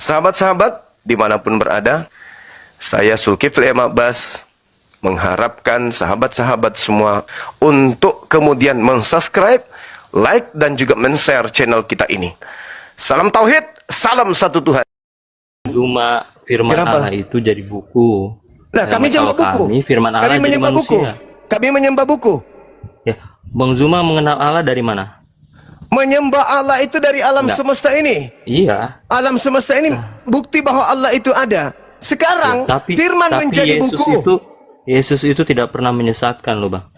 Sahabat-sahabat, dimanapun berada, saya Zulkifli M. Abbas mengharapkan sahabat-sahabat semua untuk kemudian mensubscribe, like, dan juga men-share channel kita ini. Salam Tauhid, salam satu Tuhan. Zuma firman Kenapa? Allah itu jadi buku. Nah, kami Kalau menyembah buku. kami firman Allah Kami jadi menyembah buku. manusia. Kami menyembah buku. Ya, Bang Zuma mengenal Allah dari mana? Menyembah Allah itu dari alam Enggak. semesta ini. Iya. Alam semesta ini bukti bahwa Allah itu ada. Sekarang firman menjadi buku. Yesus itu tidak pernah menyesatkan loh, Bang.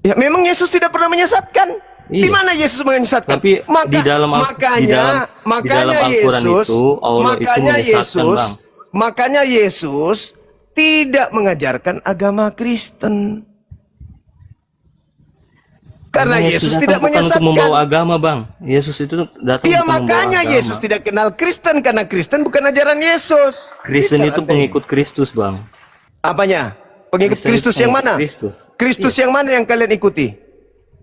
Ya, memang Yesus tidak pernah menyesatkan. Iya. Di mana Yesus menyesatkan? Tapi di dalam makanya Al-Quran Yesus, itu Allah itu menyesatkan, Bang. makanya Yesus tidak mengajarkan agama Kristen. Karena Yesus tidak bukan untuk membawa menyesatkan. agama, Bang. Yesus itu datang Iya, untuk membawa makanya agama. Yesus tidak kenal Kristen karena Kristen bukan ajaran Yesus. Kristen itu aneh. pengikut Kristus, Bang. Apanya? Pengikut Kristen itu Kristus yang pengikut mana? Kristus. Kristus yang mana yang kalian ikuti?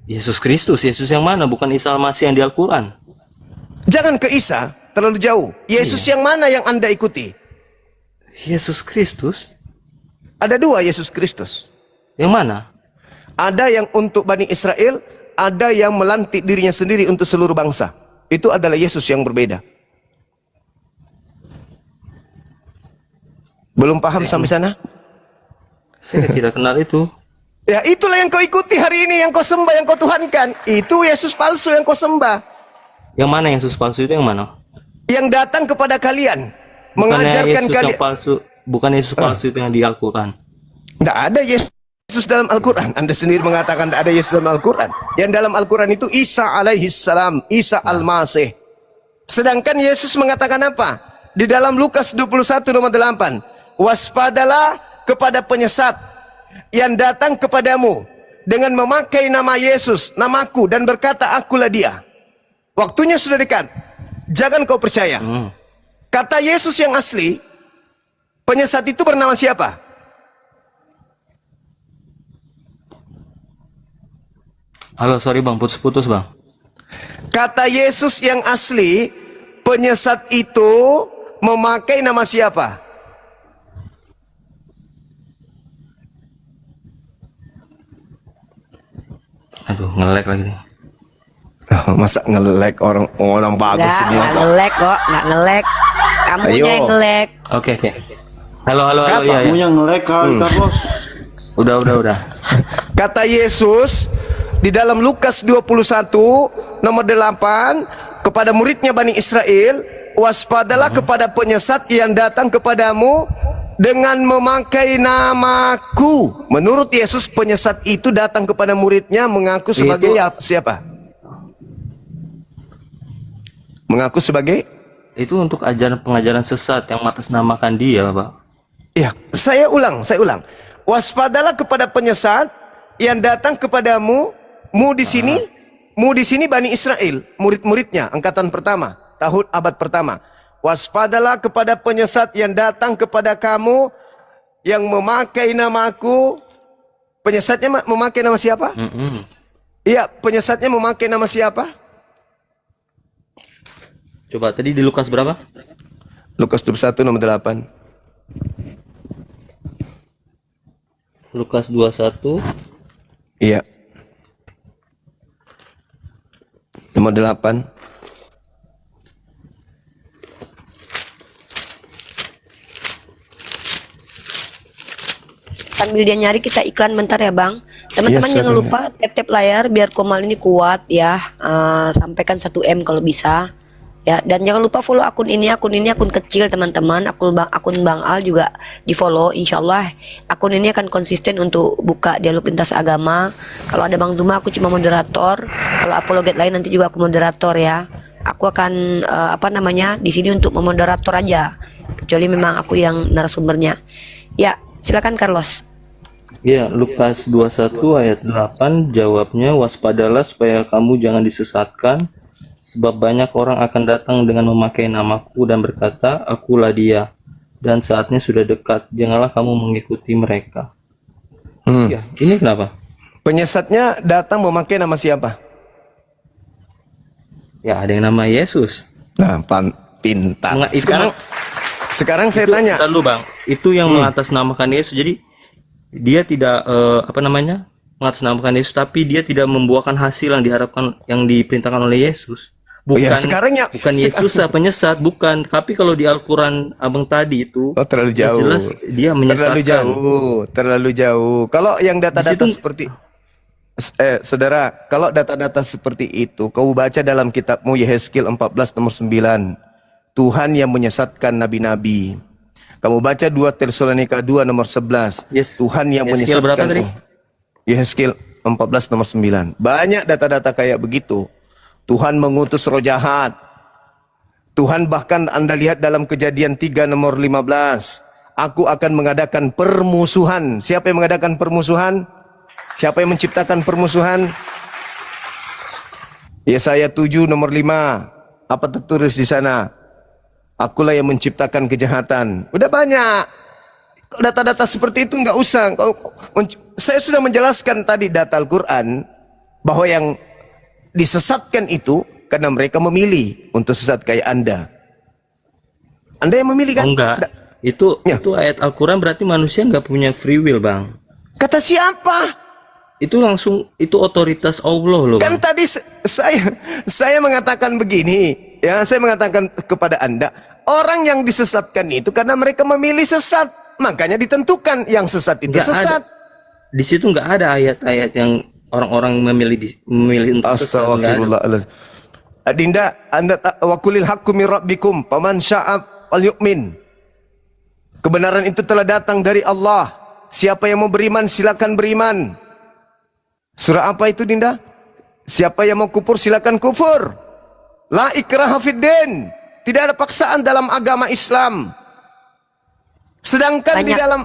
Yesus Kristus. Yesus yang mana? Bukan Isa Al-Masih yang di Al-Quran. Jangan ke Isa, terlalu jauh. Yesus yang mana yang Anda ikuti? Yesus Kristus. Ada dua Yesus Kristus. Yang mana? Ada yang untuk Bani Israel, ada yang melantik dirinya sendiri untuk seluruh bangsa. Itu adalah Yesus yang berbeda. Belum paham sampai sana? Saya tidak kenal itu. Ya, itulah yang kau ikuti hari ini, yang kau sembah, yang kau tuhankan. Itu Yesus palsu yang kau sembah. Yang mana Yesus palsu itu yang mana? Yang datang kepada kalian, Bukannya mengajarkan Yesus kalian. yang palsu, bukan Yesus palsu itu yang di Al-Quran. Tidak ada Yesus dalam Al-Quran. Anda sendiri mengatakan tidak ada Yesus dalam Al-Quran. Yang dalam Al-Quran itu Isa alaihissalam, Isa al-Masih. Sedangkan Yesus mengatakan apa? Di dalam Lukas 21 nomor 8. Waspadalah kepada penyesat yang datang kepadamu dengan memakai nama Yesus, namaku, dan berkata akulah dia. Waktunya sudah dekat. Jangan kau percaya. Kata Yesus yang asli, penyesat itu bernama siapa? Halo, sorry Bang, putus-putus Bang. Kata Yesus yang asli, penyesat itu memakai nama siapa? Aduh, nge-lag lagi nih. Masa nge-lag orang bagus semua? Nggak nge-lag kok, nggak nge-lag. Kamunya Ayo. yang nge-lag. Oke. Halo, Kata- iya. Kamu yang nge-lag kali, Carlos. Udah. Kata Yesus di dalam Lukas 21 nomor 8 kepada muridnya Bani Israel, waspadalah kepada penyesat yang datang kepadamu dengan memakai namaku. Menurut Yesus, penyesat itu datang kepada muridnya mengaku sebagai siapa? Mengaku sebagai? Itu untuk pengajaran sesat yang mengatasnamakan dia, Pak. Ya, saya ulang. Waspadalah kepada penyesat yang datang kepadamu. Mu di sini Bani Israel, murid-muridnya, angkatan pertama, tahun abad pertama. Waspadalah kepada penyesat yang datang kepada kamu yang memakai namaku. Penyesatnya memakai nama siapa? Iya, penyesatnya memakai nama siapa? Coba tadi di Lukas berapa? Lukas 21 nomor 8. Lukas 21. Iya. Nomor 8. Sambil dia nyari, kita iklan bentar ya Bang. Teman-teman Iya, jangan silakan. lupa tap-tap layar biar Komal ini kuat ya. Sampaikan 1M kalau bisa. Ya, dan jangan lupa follow akun ini akun kecil teman-teman. Akun Bang Al juga di follow. Insyaallah akun ini akan konsisten untuk buka dialog lintas agama. Kalau ada Bang Zuma aku cuma moderator. Kalau apologet lain nanti juga aku moderator ya. Aku akan di sini untuk memoderator aja. Kecuali memang aku yang narasumbernya. Ya, silakan Carlos. Ya, Lukas 21 ayat 8 jawabnya, waspadalah supaya kamu jangan disesatkan, sebab banyak orang akan datang dengan memakai namaku dan berkata, akulah dia, dan saatnya sudah dekat, janganlah kamu mengikuti mereka. Ya, ini kenapa? Penyesatnya datang memakai nama siapa? Ya, ada yang nama Yesus. Nah, Pintar. Itu Sekarang saya tanya. Bentar dulu, Bang. Itu yang mengatasnamakan Yesus. Jadi dia tidak mengatasnamakan Yesus, tapi dia tidak membuahkan hasil yang diharapkan, yang diperintahkan oleh Yesus. Bukan, bukan Yesus penyesat, bukan. Tapi kalau di Al-Quran abang tadi itu, terlalu jauh. jelas dia menyesatkan. Terlalu jauh. Kalau yang data-data seperti saudara, kalau data-data seperti itu kau baca dalam kitabmu Yehezkiel 14 nomor 9, Tuhan yang menyesatkan nabi-nabi. Kamu baca 2 Tesalonika 2 nomor 11, Tuhan yang Yehezkiel berapa menyesatkan. tadi? Yehezkiel 14 nomor 9. Banyak data-data kayak begitu. Tuhan mengutus roh jahat. Tuhan bahkan Anda lihat dalam Kejadian 3 nomor 15. Aku akan mengadakan permusuhan. Siapa yang mengadakan permusuhan? Siapa yang menciptakan permusuhan? Yesaya 7 nomor 5. Apa tertulis di sana? Akulah yang menciptakan kejahatan. Udah banyak. Data-data seperti itu nggak usah. Saya sudah menjelaskan tadi data Al-Quran bahwa yang disesatkan itu karena mereka memilih untuk sesat kayak Anda. Anda yang memilih kan? Enggak. Itu ayat Al-Quran berarti manusia nggak punya free will, Bang. Kata siapa? Itu langsung, itu otoritas Allah loh, Kan Bang. tadi saya mengatakan begini, ya, saya mengatakan kepada Anda, orang yang disesatkan itu karena mereka memilih sesat, makanya ditentukan yang sesat itu Nggak sesat. Di situ nggak ada ayat-ayat yang orang-orang memilih untuk sesat. Astagfirullahaladzim. Dinda, Anda wakulil haqqu min rabbikum faman syaa falyu'min. Kebenaran itu telah datang dari Allah. Siapa yang mau beriman silakan beriman. Surah apa itu, Dinda? Siapa yang mau kufur silakan kufur. La ikraha fiddin. Tidak ada paksaan dalam agama Islam. Sedangkan di dalam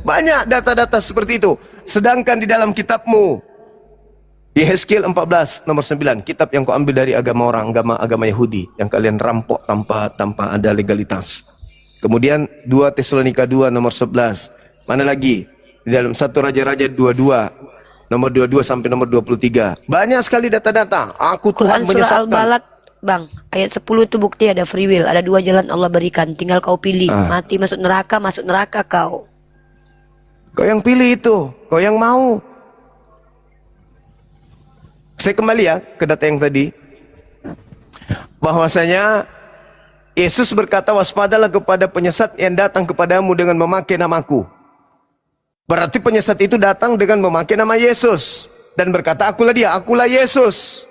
banyak data-data seperti itu. Sedangkan di dalam kitabmu Yehezkiel 14 nomor 9, kitab yang kau ambil dari agama orang, agama Yahudi yang kalian rampok tanpa ada legalitas. Kemudian 2 Tesalonika 2 nomor 11. Mana lagi? Di dalam 1 Raja-Raja 22 nomor 22 sampai nomor 23. Banyak sekali data-data. Aku Tuhan Quran surah menyesatkan. Al-Balad, Bang, ayat 10 itu bukti ada free will. Ada 2 jalan Allah berikan, tinggal kau pilih. Mati masuk neraka kau. Kau yang pilih itu, kau yang mau. Saya kembali ya ke data yang tadi. Bahwasanya Yesus berkata, waspadalah kepada penyesat yang datang kepadamu dengan memakai namaku. Berarti penyesat itu datang dengan memakai nama Yesus. Dan berkata, akulah dia, akulah Yesus.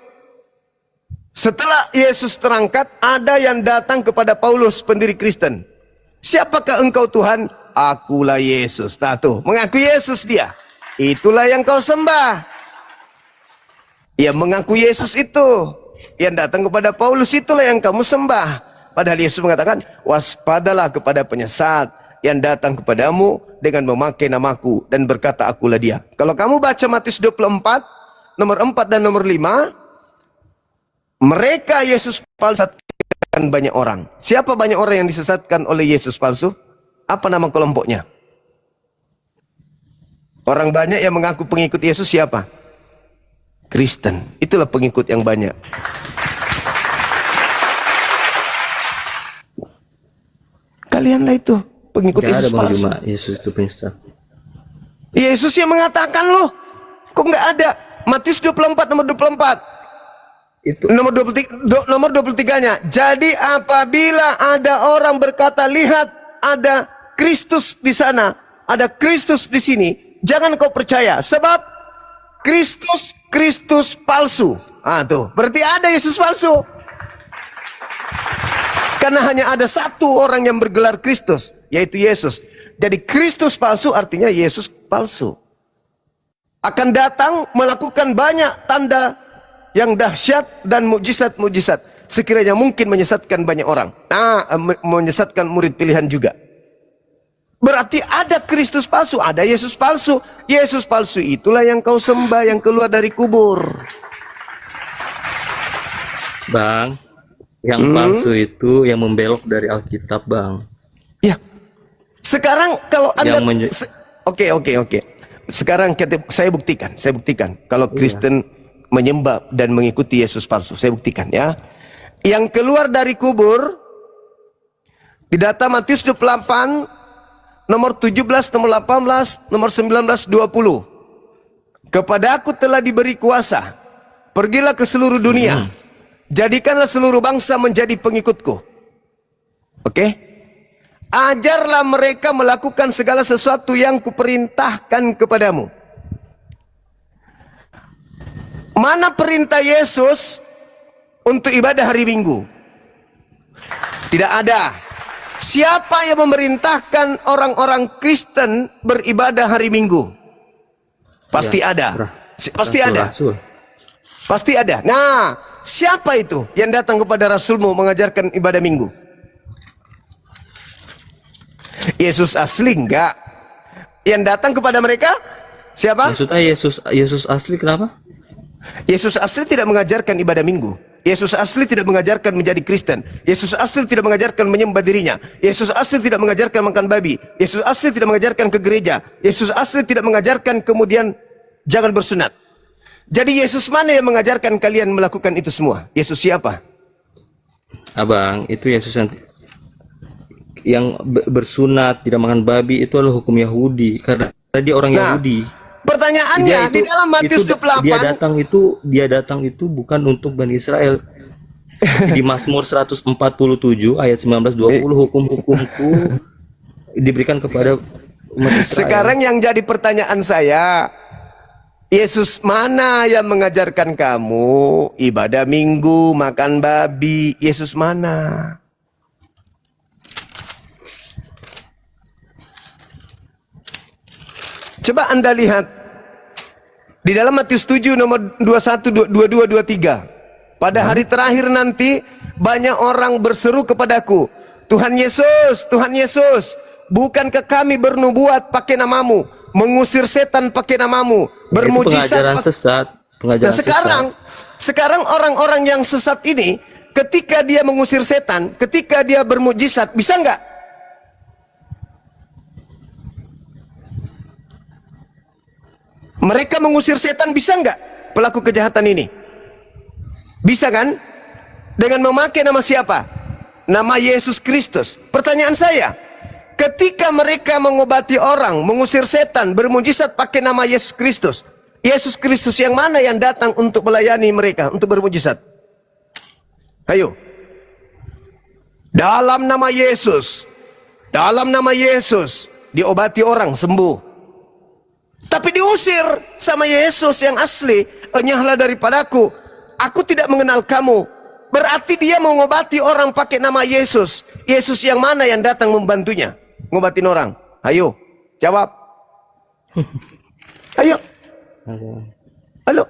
Setelah Yesus terangkat, ada yang datang kepada Paulus, pendiri Kristen. Siapakah engkau Tuhan? Akulah Yesus. Nah tuh, mengaku Yesus dia. Itulah yang kau sembah. Yang mengaku Yesus itu. Yang datang kepada Paulus itulah yang kamu sembah. Padahal Yesus mengatakan, waspadalah kepada penyesat yang datang kepadamu dengan memakai namaku dan berkata akulah dia. Kalau kamu baca Matius 24, nomor 4 dan nomor 5, mereka Yesus palsu sesatkan banyak orang. Siapa banyak orang yang disesatkan oleh Yesus palsu? Apa nama kelompoknya? Orang banyak yang mengaku pengikut Yesus siapa? Kristen. Itulah pengikut yang banyak. Kalianlah itu pengikut Nggak Yesus ada, Bang palsu. Juma, Yesus itu penyesat. Yesus yang mengatakan loh. Kok nggak ada? Matius 24 nomor 24. Itu Nomor 23-nya. Jadi apabila ada orang berkata, lihat ada Kristus di sana, ada Kristus di sini, jangan kau percaya, sebab Kristus palsu. Ah tuh, berarti ada Yesus palsu. Karena hanya ada satu orang yang bergelar Kristus, yaitu Yesus. Jadi Kristus palsu artinya Yesus palsu. Akan datang melakukan banyak tanda yang dahsyat dan mukjizat-mukjizat. Sekiranya mungkin menyesatkan banyak orang. Menyesatkan murid pilihan juga. Berarti ada Kristus palsu, ada Yesus palsu. Yesus palsu itulah yang kau sembah, yang keluar dari kubur. Bang, yang palsu itu yang membelok dari Alkitab, Bang. Ya. Sekarang kalau Anda Yang Oke. Sekarang saya buktikan kalau Kristen menyembah dan mengikuti Yesus palsu. Saya buktikan ya. yang keluar dari kubur di data Matius 28 nomor 17, nomor 18, nomor 19, 20. Kepadaku telah diberi kuasa, pergilah ke seluruh dunia, jadikanlah seluruh bangsa menjadi pengikutku. Oke? Ajarlah mereka melakukan segala sesuatu yang kuperintahkan kepadamu. Mana perintah Yesus untuk ibadah hari Minggu? Tidak ada. Siapa yang memerintahkan orang-orang Kristen beribadah hari Minggu? Pasti ada. Pasti ada. Pasti ada. Nah, siapa itu yang datang kepada Rasulmu mengajarkan ibadah Minggu? Yesus asli enggak? Yang datang kepada mereka siapa? Maksudnya Yesus asli kenapa? Yesus asli tidak mengajarkan ibadah Minggu. Yesus asli tidak mengajarkan menjadi Kristen. Yesus asli tidak mengajarkan menyembah dirinya. Yesus asli tidak mengajarkan makan babi. Yesus asli tidak mengajarkan ke gereja. Yesus asli tidak mengajarkan kemudian jangan bersunat. Jadi Yesus mana yang mengajarkan kalian melakukan itu semua? Yesus siapa? Abang, itu Yesus yang bersunat, tidak makan babi, itu adalah hukum Yahudi. Karena dia orang Yahudi. Pertanyaannya di dalam Matius 28 dia datang itu bukan untuk Bani Israel. Di Mazmur 147 ayat 19-20, hukum-hukumku diberikan kepada umat Israel. Sekarang yang jadi pertanyaan saya, Yesus mana yang mengajarkan kamu ibadah Minggu, makan babi? Yesus mana? Coba Anda lihat di dalam Matius 7 nomor 21, 22, 23. Pada hari terakhir nanti banyak orang berseru kepadaku, Tuhan Yesus, bukankah kami bernubuat pakai namamu, mengusir setan pakai namamu, bermujizat? Pengajaran sesat. Nah, sekarang orang-orang yang sesat ini, ketika dia mengusir setan, ketika dia bermujizat, bisa nggak? Mereka mengusir setan, bisa nggak pelaku kejahatan ini? Bisa kan? Dengan memakai nama siapa? Nama Yesus Kristus. Pertanyaan saya, ketika mereka mengobati orang, mengusir setan, bermujizat pakai nama Yesus Kristus yang mana yang datang untuk melayani mereka, untuk bermujizat? Ayo. Dalam nama Yesus diobati orang sembuh. Tapi diusir sama Yesus yang asli, enyahlah daripadaku, aku tidak mengenal kamu. Berarti dia mengobati orang pakai nama Yesus. Yesus yang mana yang datang membantunya ngobatin orang? Ayo, jawab. Ayo. Halo.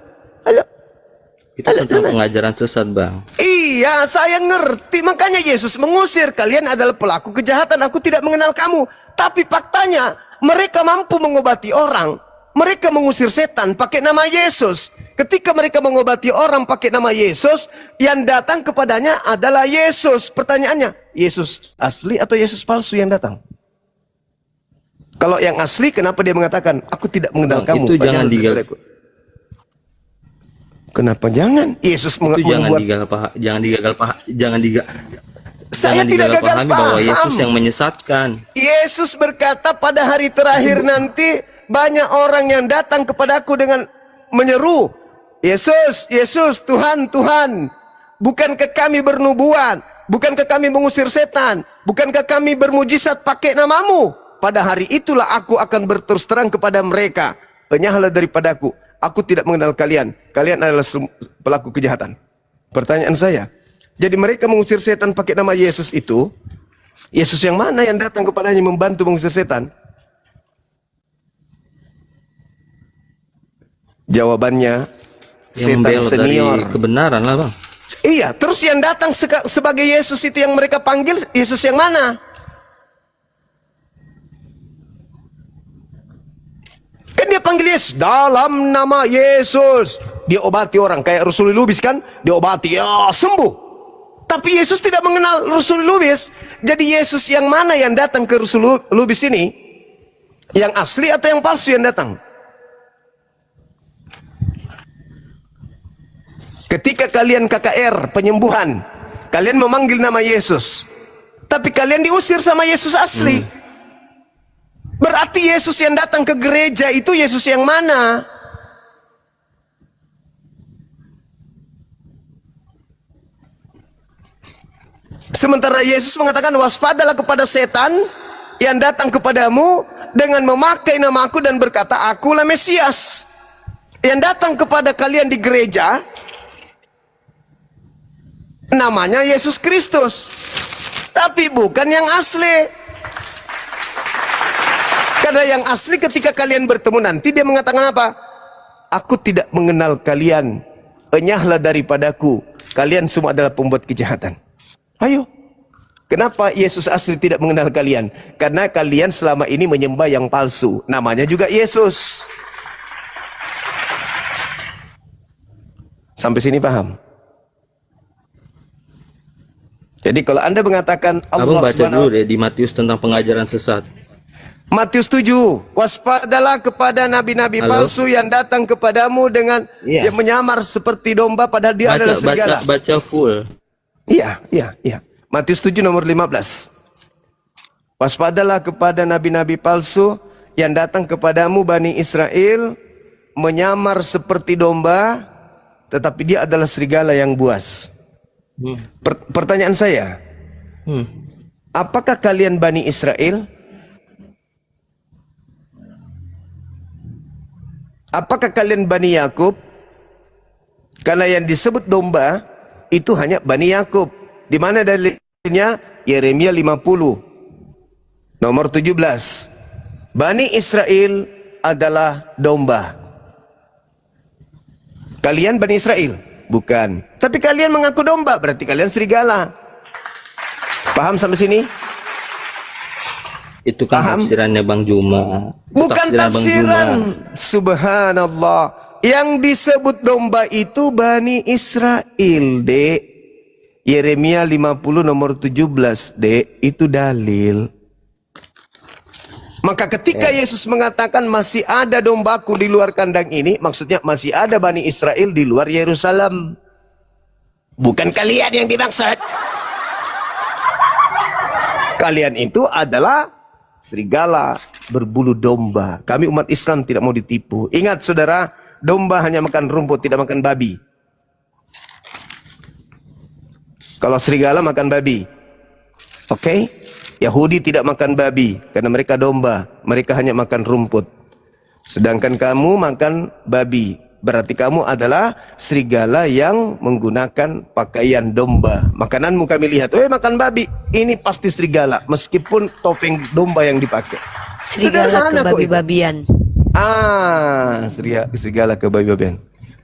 Itu tentang pengajaran sesat, Bang. Iya, saya ngerti. Makanya Yesus mengusir, kalian adalah pelaku kejahatan, aku tidak mengenal kamu. Tapi faktanya mereka mampu mengobati orang. Mereka mengusir setan pakai nama Yesus. Ketika mereka mengobati orang pakai nama Yesus, yang datang kepadanya adalah Yesus. Pertanyaannya, Yesus asli atau Yesus palsu yang datang? Kalau yang asli, kenapa dia mengatakan, aku tidak mengenal kamu? Itu jangan digal. Kenapa jangan? Yesus Itu membuat... Saya tidak gagal pahami paham. bahwa Yesus yang menyesatkan. Yesus berkata pada hari terakhir nanti banyak orang yang datang kepadaku dengan menyeru, Yesus, Tuhan, bukankah kami bernubuat? Bukankah kami mengusir setan? Bukankah kami bermujizat pakai namamu? Pada hari itulah aku akan berterus terang kepada mereka, enyahlah daripadaku, aku tidak mengenal kalian. Kalian adalah pelaku kejahatan. Pertanyaan saya, jadi mereka mengusir setan pakai nama Yesus itu, Yesus yang mana yang datang kepadanya membantu mengusir setan? Jawabannya, Yang setan senior. dari kebenaran lah, Bang. Iya, terus yang datang sebagai Yesus itu yang mereka panggil, Yesus yang mana? Kan dia panggil Yesus, dalam nama Yesus. Dia obati orang, kayak Rasul Lubis kan, diobati, ya sembuh. Tapi Yesus tidak mengenal Rasul Lubis. Jadi Yesus yang mana yang datang ke Rasul Lubis ini? Yang asli atau yang palsu yang datang? Ketika kalian KKR penyembuhan, Kalian memanggil nama Yesus, tapi kalian diusir sama Yesus asli. Berarti Yesus yang datang ke gereja itu Yesus yang mana? Sementara Yesus mengatakan, waspadalah kepada setan yang datang kepadamu dengan memakai nama aku dan berkata, akulah Mesias. Yang datang kepada kalian di gereja namanya Yesus Kristus, tapi bukan yang asli. Karena yang asli ketika kalian bertemu nanti dia mengatakan apa? Aku tidak mengenal kalian, enyahlah daripadaku, kalian semua adalah pembuat kejahatan. Ayo, kenapa Yesus asli tidak mengenal kalian? Karena kalian selama ini menyembah yang palsu, namanya juga Yesus. Sampai sini paham? Jadi kalau Anda mengatakan Abang Allah baca dulu deh di Matius tentang pengajaran sesat. Matius 7, waspadalah kepada nabi-nabi Halo? palsu yang datang kepadamu dengan yang menyamar seperti domba padahal dia adalah serigala. Baca full. Iya. Matius 7 nomor 15. Waspadalah kepada nabi-nabi palsu yang datang kepadamu Bani Israel, menyamar seperti domba, tetapi dia adalah serigala yang buas. Pertanyaan saya, apakah kalian Bani Israel? Apakah kalian Bani Yakub? Karena yang disebut domba itu hanya Bani Yakub. Di mana dalilnya? Yeremia 50 nomor 17. Bani Israel adalah domba. Kalian Bani Israel? Bukan. Tapi kalian mengaku domba, berarti kalian serigala. Paham sampai sini? Itu kan Paham? tafsirannya Bang Juma. Bukan Bang tafsiran. Juma. Subhanallah. Yang disebut domba itu Bani Israel, Dek. Yeremia 50 nomor 17, Dek. Itu dalil. Maka ketika Yesus mengatakan masih ada dombaku di luar kandang ini, maksudnya masih ada Bani Israel di luar Yerusalem. Bukan kalian yang dimaksud. Kalian itu adalah serigala berbulu domba. Kami umat Islam tidak mau ditipu. Ingat saudara, domba hanya makan rumput, tidak makan babi. Kalau serigala makan babi. Oke? Yahudi tidak makan babi karena mereka domba. Mereka hanya makan rumput. Sedangkan kamu makan babi. Berarti kamu adalah serigala yang menggunakan pakaian domba. Makananmu kami lihat, makan babi. Ini pasti serigala, meskipun topeng domba yang dipakai. Serigala Sederhana kok itu. kebabi-babian. Serigala kebabi-babian.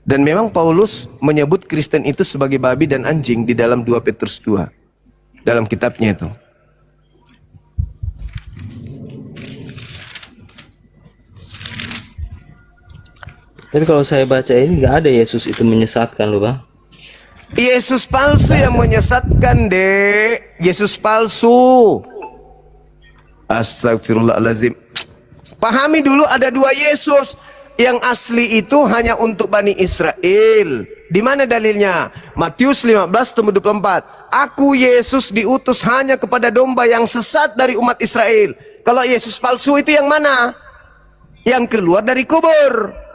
Dan memang Paulus menyebut Kristen itu sebagai babi dan anjing di dalam 2 Petrus 2. Dalam kitabnya itu. Tapi kalau saya baca ini nggak ada Yesus itu menyesatkan loh Bang. Yesus palsu yang menyesatkan, Dek. Yesus palsu. Astagfirullahaladzim. Pahami dulu ada 2 Yesus. Yang asli itu hanya untuk Bani Israel. Di mana dalilnya? Matius 15:24. Aku Yesus diutus hanya kepada domba yang sesat dari umat Israel. Kalau Yesus palsu itu yang mana? Yang keluar dari kubur.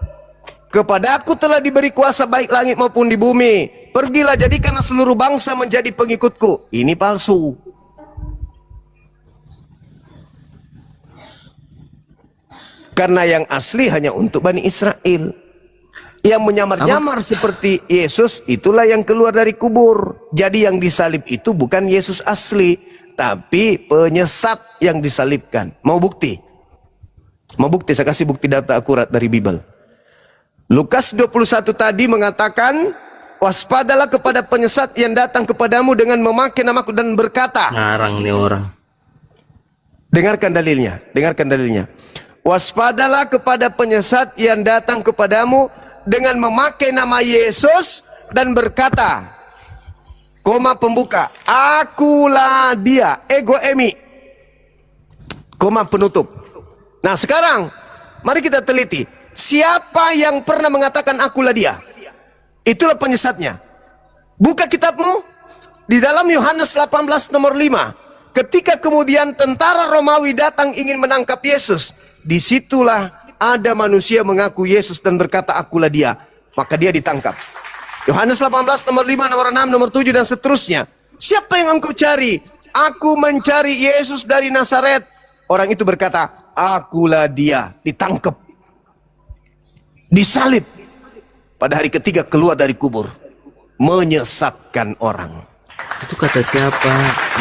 Kepada aku telah diberi kuasa baik langit maupun di bumi. Pergilah jadikanlah seluruh bangsa menjadi pengikutku. Ini palsu. Karena yang asli hanya untuk Bani Israel. Yang menyamar-nyamar seperti Yesus, itulah yang keluar dari kubur. Jadi yang disalib itu bukan Yesus asli, tapi penyesat yang disalibkan. Mau bukti? Mau bukti? Saya kasih bukti data akurat dari Bible. Lukas 21 tadi mengatakan, waspadalah kepada penyesat yang datang kepadamu dengan memakai namaku dan berkata. Ngarang nih orang. Dengarkan dalilnya, dengarkan dalilnya. Waspadalah kepada penyesat yang datang kepadamu dengan memakai nama Yesus dan berkata, koma pembuka, akulah dia, ego emi, koma penutup. Nah sekarang, mari kita teliti. Siapa yang pernah mengatakan akulah dia? Itulah penyesatnya. Buka kitabmu. Di dalam Yohanes 18 nomor 5, ketika kemudian tentara Romawi datang ingin menangkap Yesus, disitulah ada manusia mengaku Yesus dan berkata, akulah dia. Maka dia ditangkap. Yohanes 18 nomor 5, nomor 6, nomor 7 dan seterusnya. Siapa yang engkau cari? Aku mencari Yesus dari Nazaret. Orang itu berkata, akulah dia. Ditangkap, disalib. Pada hari ketiga keluar dari kubur, menyesatkan orang. Itu kata siapa?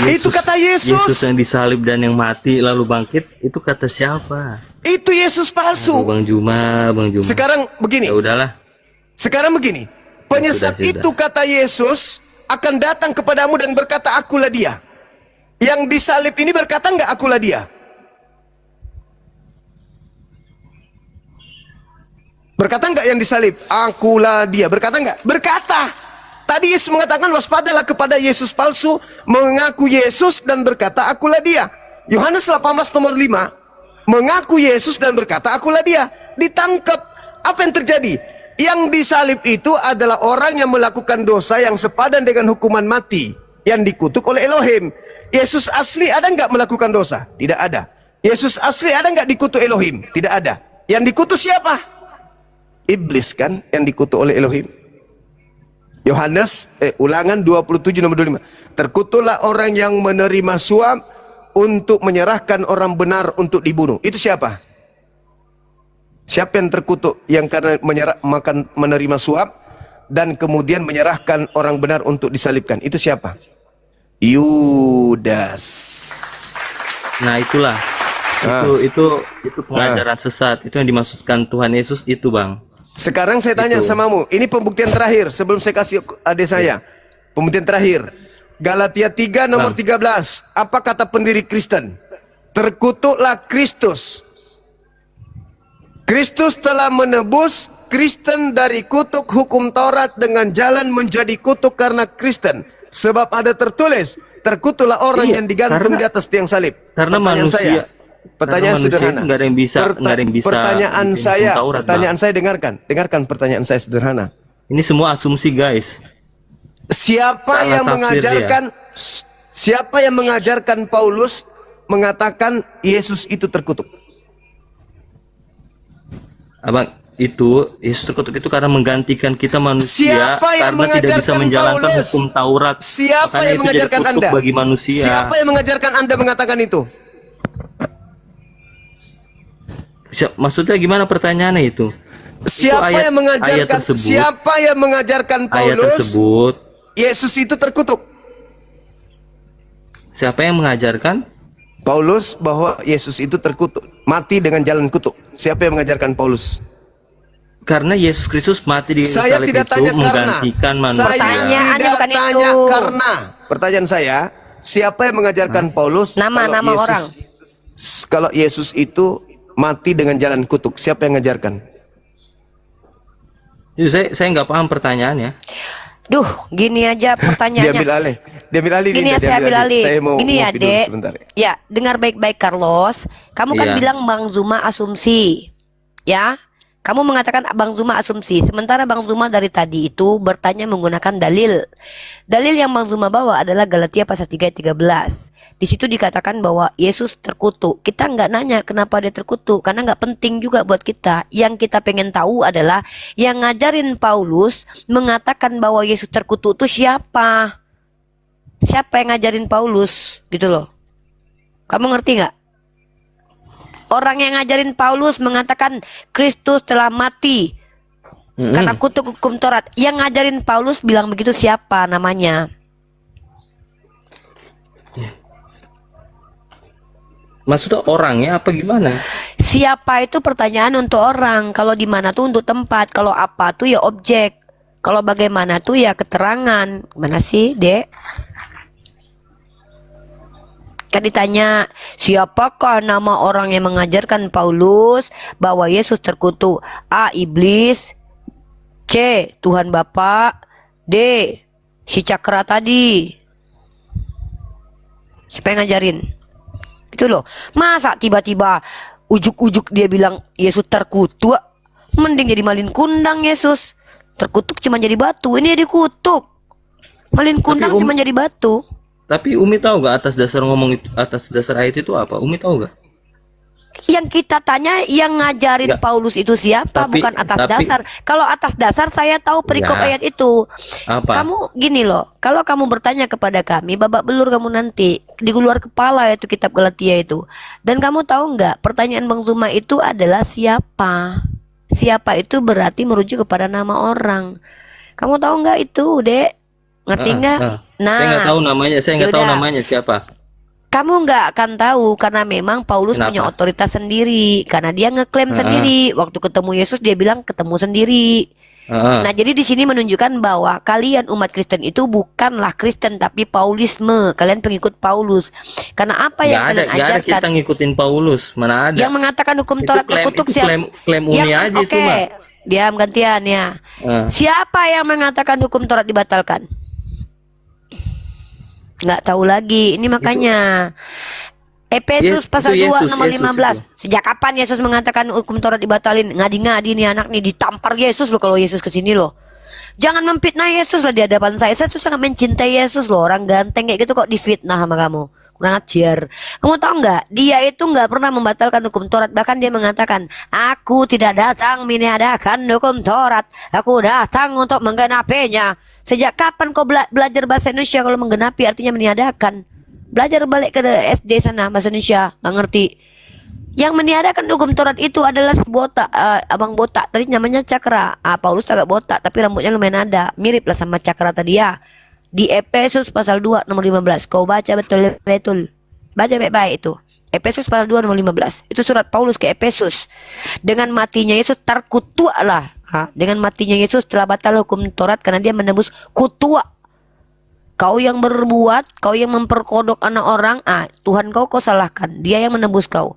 Itu kata Yesus. Yesus yang disalib dan yang mati lalu bangkit. Itu kata siapa? Itu Yesus palsu. Aduh, Bang Juma. Sekarang begini. Ya udahlah. Sekarang begini. Penyesat Sudah. itu kata Yesus akan datang kepadamu dan berkata, akulah dia. Yang disalib ini berkata enggak, akulah dia. Berkata enggak yang disalib? Akulah dia. Berkata enggak? Berkata. Tadi Yesus mengatakan waspadalah kepada Yesus palsu, mengaku Yesus dan berkata akulah dia. Yohanes 18 nomor 5, mengaku Yesus dan berkata akulah dia. Ditangkap. Apa yang terjadi? Yang disalib itu adalah orang yang melakukan dosa yang sepadan dengan hukuman mati, yang dikutuk oleh Elohim. Yesus asli ada enggak melakukan dosa? Tidak ada. Yesus asli ada enggak dikutuk Elohim? Tidak ada. Yang dikutuk siapa? Iblis kan yang dikutuk oleh Elohim. Ulangan 27 nomor 25. Terkutuklah orang yang menerima suap untuk menyerahkan orang benar untuk dibunuh. Itu siapa? Siapa yang terkutuk? Yang karena menerima suap dan kemudian menyerahkan orang benar untuk disalibkan. Itu siapa? Yudas. Nah, itulah. Itu pengajaran sesat. Itu yang dimaksudkan Tuhan Yesus itu, Bang. Sekarang saya tanya samamu, ini pembuktian terakhir sebelum saya kasih adik saya. Pembuktian terakhir. Galatia 3 nomor 13. Apa kata pendiri Kristen? Terkutuklah Kristus. Kristus telah menebus Kristen dari kutuk hukum Taurat dengan jalan menjadi kutuk karena Kristen. Sebab ada tertulis, terkutuklah orang yang digantung di atas tiang salib. Karena manusia Pertanyaan sederhana. Nggak ada yang bisa, Pertanyaan saya dengarkan pertanyaan saya sederhana. Ini semua asumsi, guys. Siapa yang mengajarkan Paulus mengatakan Yesus itu terkutuk? Abang, itu Yesus terkutuk itu karena menggantikan kita manusia karena tidak bisa menjalankan hukum Taurat. Siapa Makanya yang itu mengajarkan jadi kutuk Anda? bagi manusia. Siapa yang mengajarkan Anda mengatakan itu? Maksudnya gimana pertanyaannya itu? Siapa yang mengajarkan? Siapa yang mengajarkan Ayat Paulus? tersebut. Yesus itu terkutuk. Siapa yang mengajarkan? Paulus bahwa Yesus itu terkutuk, mati dengan jalan kutuk. Siapa yang mengajarkan Paulus? Karena Yesus Kristus mati di salib itu menggantikan manusia. Saya tidak tanya karena. Pertanyaan saya, siapa yang mengajarkan Paulus? Nama orang. Kalau Yesus itu mati dengan jalan kutuk, siapa yang mengajarkan? Itu saya nggak paham pertanyaannya. Duh, gini aja pertanyaannya. Diambil alih. Gini ya, saya ambil alih. Gini ya, Dek. Ya, dengar baik-baik, Carlos. Kamu kan bilang Bang Zuma asumsi. Ya, kamu mengatakan Bang Zuma asumsi. Sementara Bang Zuma dari tadi itu bertanya menggunakan dalil. Dalil yang Bang Zuma bawa adalah Galatia pasal 3 ayat 13. Di situ dikatakan bahwa Yesus terkutuk. Kita nggak nanya kenapa dia terkutuk, karena nggak penting juga buat kita. Yang kita pengen tahu adalah yang ngajarin Paulus mengatakan bahwa Yesus terkutuk itu siapa? Siapa yang ngajarin Paulus? Gitu loh. Kamu ngerti nggak? Orang yang ngajarin Paulus mengatakan Kristus telah mati karena kutuk hukum Taurat. Yang ngajarin Paulus bilang begitu siapa namanya? Maksudnya orangnya apa gimana? Siapa itu pertanyaan untuk orang. Kalau di mana tuh untuk tempat. Kalau apa tuh ya objek. Kalau bagaimana tuh ya keterangan. Mana sih, Dek? Kan ditanya, siapakah nama orang yang mengajarkan Paulus bahwa Yesus terkutuk? A. Iblis. C. Tuhan Bapa. D. Si Cakra tadi. Siapa yang ngajarin? Itu loh. Masa tiba-tiba ujuk-ujuk dia bilang Yesus terkutuk? Mending jadi malin kundang Yesus. Terkutuk cuma jadi batu, ini dikutuk. Malin kundang cuma jadi batu. Tapi Umi tahu gak atas dasar ngomong itu, atas dasar ayat itu apa? Umi tahu gak? Yang kita tanya yang ngajarin Nggak. Paulus itu siapa, Tapi- bukan atas tapi- dasar. Kalau atas dasar saya tahu perikop Ya. ayat itu. Apa? Kamu gini loh, kalau kamu bertanya kepada kami, babak belur kamu nanti di luar kepala itu kitab Galatia itu. Dan kamu tahu nggak, pertanyaan Bang Zuma itu adalah siapa? Siapa itu berarti merujuk kepada nama orang. Kamu tahu nggak itu, Dek? Ngerti nggak? Nah, Saya nggak tahu namanya. Saya nggak tahu yaudah. namanya siapa. Kamu nggak akan tahu karena memang Paulus Kenapa? punya otoritas sendiri, karena dia ngeklaim sendiri. Waktu ketemu Yesus dia bilang ketemu sendiri. Heeh. Nah, jadi di sini menunjukkan bahwa kalian umat Kristen itu bukanlah Kristen tapi Paulisme. Kalian pengikut Paulus. Karena apa yang Nggak ada, kalian nggak ada ajarkan? kita ngikutin Paulus. Mana ada? Yang mengatakan hukum Itu Taurat klaim, terkutuk itu siapa? klaim Umi aja itu Oke, mah. diam gantian ya. Siapa yang mengatakan hukum Taurat dibatalkan? Nggak tahu lagi. Ini makanya Efesus pasal 2 Yesus, nomor Yesus 15. itu. Sejak kapan Yesus mengatakan hukum Taurat dibatalin? Ngadi-ngadi nih anak nih, ditampar Yesus loh kalau Yesus kesini loh. Jangan memfitnah Yesus lah di hadapan saya. Saya tuh sangat mencintai Yesus loh. Orang ganteng kayak gitu kok difitnah sama kamu. Kurang ajar. Kamu tahu nggak? Dia itu nggak pernah membatalkan hukum Taurat. Bahkan dia mengatakan, aku tidak datang meniadakan hukum Taurat. Aku datang untuk menggenapinya. Sejak kapan kau belajar bahasa Indonesia kalau menggenapi artinya meniadakan? Belajar balik ke SD sana bahasa Indonesia. Nggak ngerti. Yang meniadakan hukum Taurat itu adalah botak, abang botak. Tadi namanya Cakra. Paulus agak botak, tapi rambutnya lumayan ada. Mirip lah sama Cakra tadi ya. Di Efesus pasal 2 nomor 15. Kau baca betul-betul. Baca baik-baik itu. Efesus pasal 2 nomor 15. Itu surat Paulus ke Efesus. Dengan matinya Yesus terkutuklah. Dengan matinya Yesus telah batal hukum Taurat karena dia menebus kutuk. Kau yang berbuat, kau yang memperkodok anak orang, Tuhan kau salahkan. Dia yang menebus kau.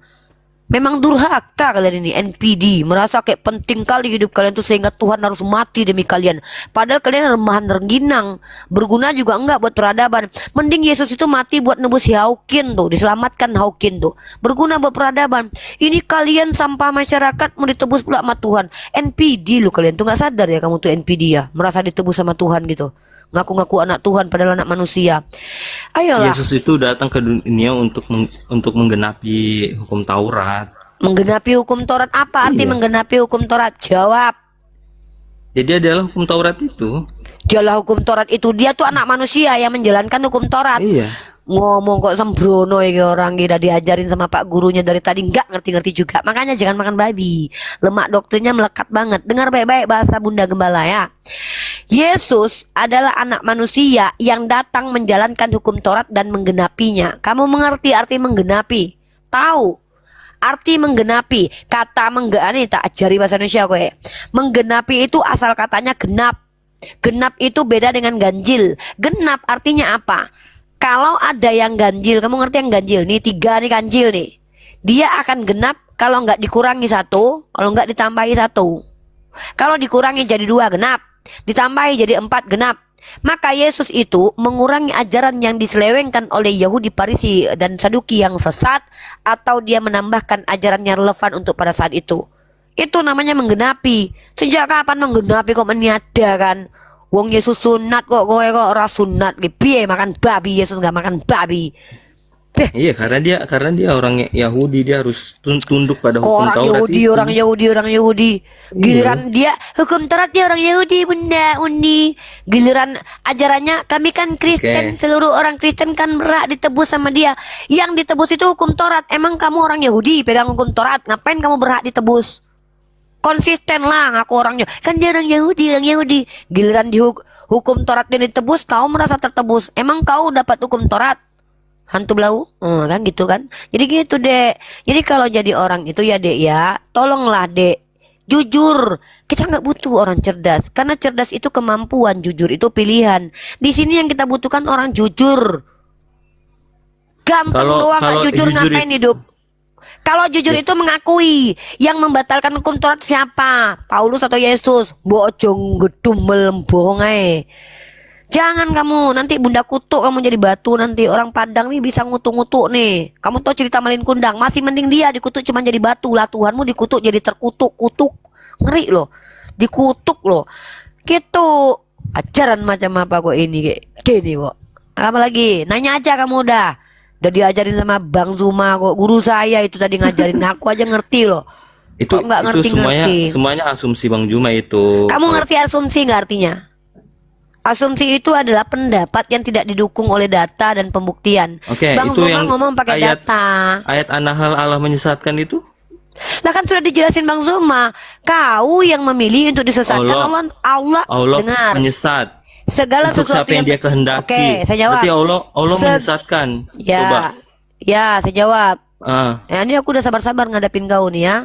Memang durhaka kalian ini, NPD. Merasa kayak penting kali hidup kalian tuh sehingga Tuhan harus mati demi kalian. Padahal kalian remahan rengginang. Berguna juga enggak buat peradaban. Mending Yesus itu mati buat nebus si Hawkin tuh. Diselamatkan Hawkin tuh. Berguna buat peradaban. Ini kalian sampah masyarakat mau ditebus pula sama Tuhan. NPD lu kalian tuh, gak sadar ya kamu tuh NPD ya. Merasa ditebus sama Tuhan gitu. Ngaku-ngaku anak Tuhan padahal anak manusia. Ayolah. Yesus itu datang ke dunia untuk menggenapi hukum Taurat. Menggenapi hukum Taurat apa arti Iya. menggenapi hukum Taurat? Jawab. Jadi adalah hukum Taurat itu. Jalah hukum Taurat itu, dia tuh anak manusia yang menjalankan hukum Taurat. Iya. Ngomong kok sembrono ya orang, udah diajarin sama pak gurunya dari tadi nggak ngerti-ngerti juga. Makanya jangan makan babi. Lemak doktrinnya melekat banget. Dengar baik-baik bahasa Bunda Gembala ya. Yesus adalah anak manusia yang datang menjalankan hukum Taurat dan menggenapinya. Kamu mengerti arti menggenapi? Tahu arti menggenapi? Kata menggenapi tak ajari bahasa Indonesia kowe. Menggenapi itu asal katanya genap. Genap itu beda dengan ganjil. Genap artinya apa? Kalau ada yang ganjil, kamu ngerti yang ganjil? Nih 3 nih ganjil nih. Dia akan genap kalau nggak dikurangi 1, kalau nggak ditambahi 1. Kalau dikurangi jadi 2 genap, ditambahi jadi 4 genap. Maka Yesus itu mengurangi ajaran yang diselewengkan oleh Yahudi, Farisi dan Saduki yang sesat, atau dia menambahkan ajaran yang relevan untuk pada saat itu. Itu namanya menggenapi. Sejak kapan menggenapi kok meniadakan? Wong Yesus sunat kok kowe kok ora sunat. Piye makan babi, Yesus nggak makan babi. Iya, karena dia orang Yahudi, dia harus tunduk pada Kok hukum orang Taurat Yahudi, itu. orang Yahudi. Giliran dia hukum Taurat dia orang Yahudi, Bunda Uni. Giliran ajarannya kami kan Kristen, Oke. seluruh orang Kristen kan berhak ditebus sama dia. Yang ditebus itu hukum Taurat. Emang kamu orang Yahudi pegang hukum Taurat, ngapain kamu berhak ditebus? Konsisten lah ngaku orangnya. Kan dia orang Yahudi. Giliran di hukum Taurat dia ditebus, kau merasa tertebus. Emang kau dapat hukum Taurat? Hantu belau, kan gitu kan. Jadi gitu dek. Jadi kalau jadi orang itu ya dek ya, tolonglah dek, jujur. Kita nggak butuh orang cerdas, karena cerdas itu kemampuan, jujur itu pilihan. Di sini yang kita butuhkan orang jujur. Gampang doang nggak kalau jujur, ngapain hidup? Kalau jujur itu mengakui yang membatalkan hukum Taurat siapa? Paulus atau Yesus? Bojong gedumel bohong ae. Jangan kamu, nanti bunda kutuk kamu jadi batu nanti. Orang Padang nih bisa ngutuk-ngutuk nih. Kamu tahu cerita Malin Kundang? Masih mending dia dikutuk cuma jadi batu lah. Tuhanmu dikutuk jadi terkutuk-kutuk. Ngeri loh. Dikutuk loh. Gitu. Ajaran macam apa kok ini kayak gini kok. Apa lagi? Nanya aja kamu udah. Udah diajarin sama Bang Zuma kok. Guru saya itu tadi ngajarin aku aja ngerti loh. Itu Kok nggak itu ngerti-ngerti? semuanya asumsi Bang Juma itu. Kamu ngerti asumsi nggak artinya? Asumsi itu adalah pendapat yang tidak didukung oleh data dan pembuktian. Oke, Bang itu Zuma yang ngomong pakai ayat data. ayat An-Nahl Allah menyesatkan itu? Lah kan sudah dijelasin Bang Zuma. Kau yang memilih untuk disesatkan Allah dengar. menyesat. Segala Untuk sesuatu siapa yang dia kehendaki. Oke, saya jawab. Berarti Allah Se- menyesatkan. Ya. Coba. Ya, saya jawab. Ah, Ya, ini aku udah sabar-sabar ngadapin kau nih ya.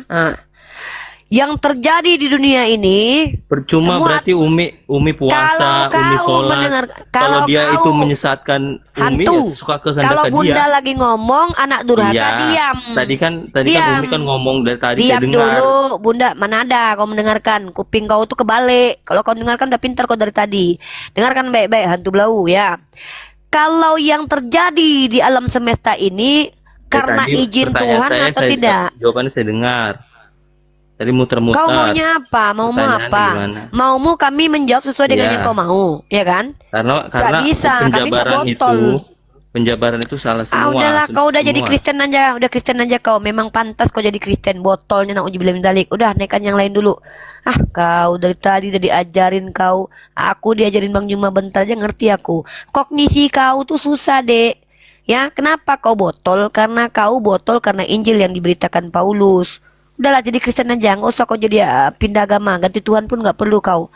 Yang terjadi di dunia ini percuma semua- berarti Umi puasa, Kalau Umi kau sholat. mendengar- Kalau kalau dia kau itu menyesatkan Umi, hantu. ya suka kehendak Kalau Bunda dia. lagi ngomong, anak durhaka Iya. diam. Tadi kan Diam. Umi kan ngomong dari tadi Diam saya dengar. dulu, Bunda. Mana ada kau mendengarkan? Kuping kau tuh kebalik. Kalau kau dengarkan udah pintar kau dari tadi. Dengarkan baik-baik, hantu belau ya. Kalau yang terjadi di alam semesta ini karena Tadi izin pertanyaan Tuhan atau saya- tidak? Jawabannya saya dengar. Tadi muter-muter. Kau maunya apa? Maumu Pertanyaannya apa? gimana? Maumu kami menjawab sesuai dengan Iya. yang kau mau, ya kan? Karena bisa, kami penjabaran nggak itu botol. penjabaran itu salah semua. Udahlah kau udah jadi semua. Kristen aja, udah Kristen aja kau. Memang pantas kau jadi Kristen. Botolnya nauzubillah min dzalik. Udah naikkan yang lain dulu. Kau dari tadi udah diajarin kau. Aku diajarin Bang Juma bentar aja ngerti aku. Kognisi kau tuh susah, Dek. Ya, kenapa kau botol? Karena kau botol karena Injil yang diberitakan Paulus. Udahlah jadi Kristen aja, nggak usah kau jadi pindah agama, ganti Tuhan pun nggak perlu kau.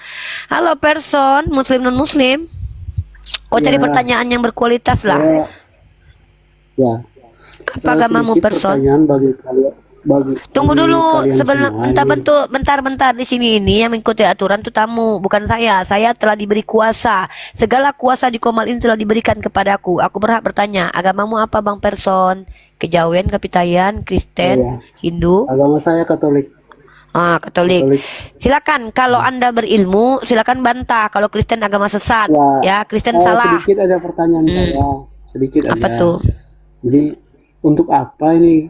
Halo person, Muslim non Muslim, kau cari Ya. pertanyaan yang berkualitas lah. Ya. Apa agamamu Sedikit person? pertanyaan bagi kalian. Tunggu bagi dulu kalian sebelum semua. bentar di sini ini yang mengikuti aturan tuh tamu bukan saya. Saya telah diberi kuasa. Segala kuasa di Komal ini telah diberikan kepadaku. Aku berhak bertanya, agamamu apa Bang Person? Kejawen, Kapitayan, Kristen, Iya. Hindu? Agama saya Katolik. Katolik. Katolik. Silakan kalau Anda berilmu, silakan bantah kalau Kristen agama sesat. Ya, Kristen salah. Sedikit aja pertanyaan saya. Sedikit Apa aja. tuh? Jadi untuk apa ini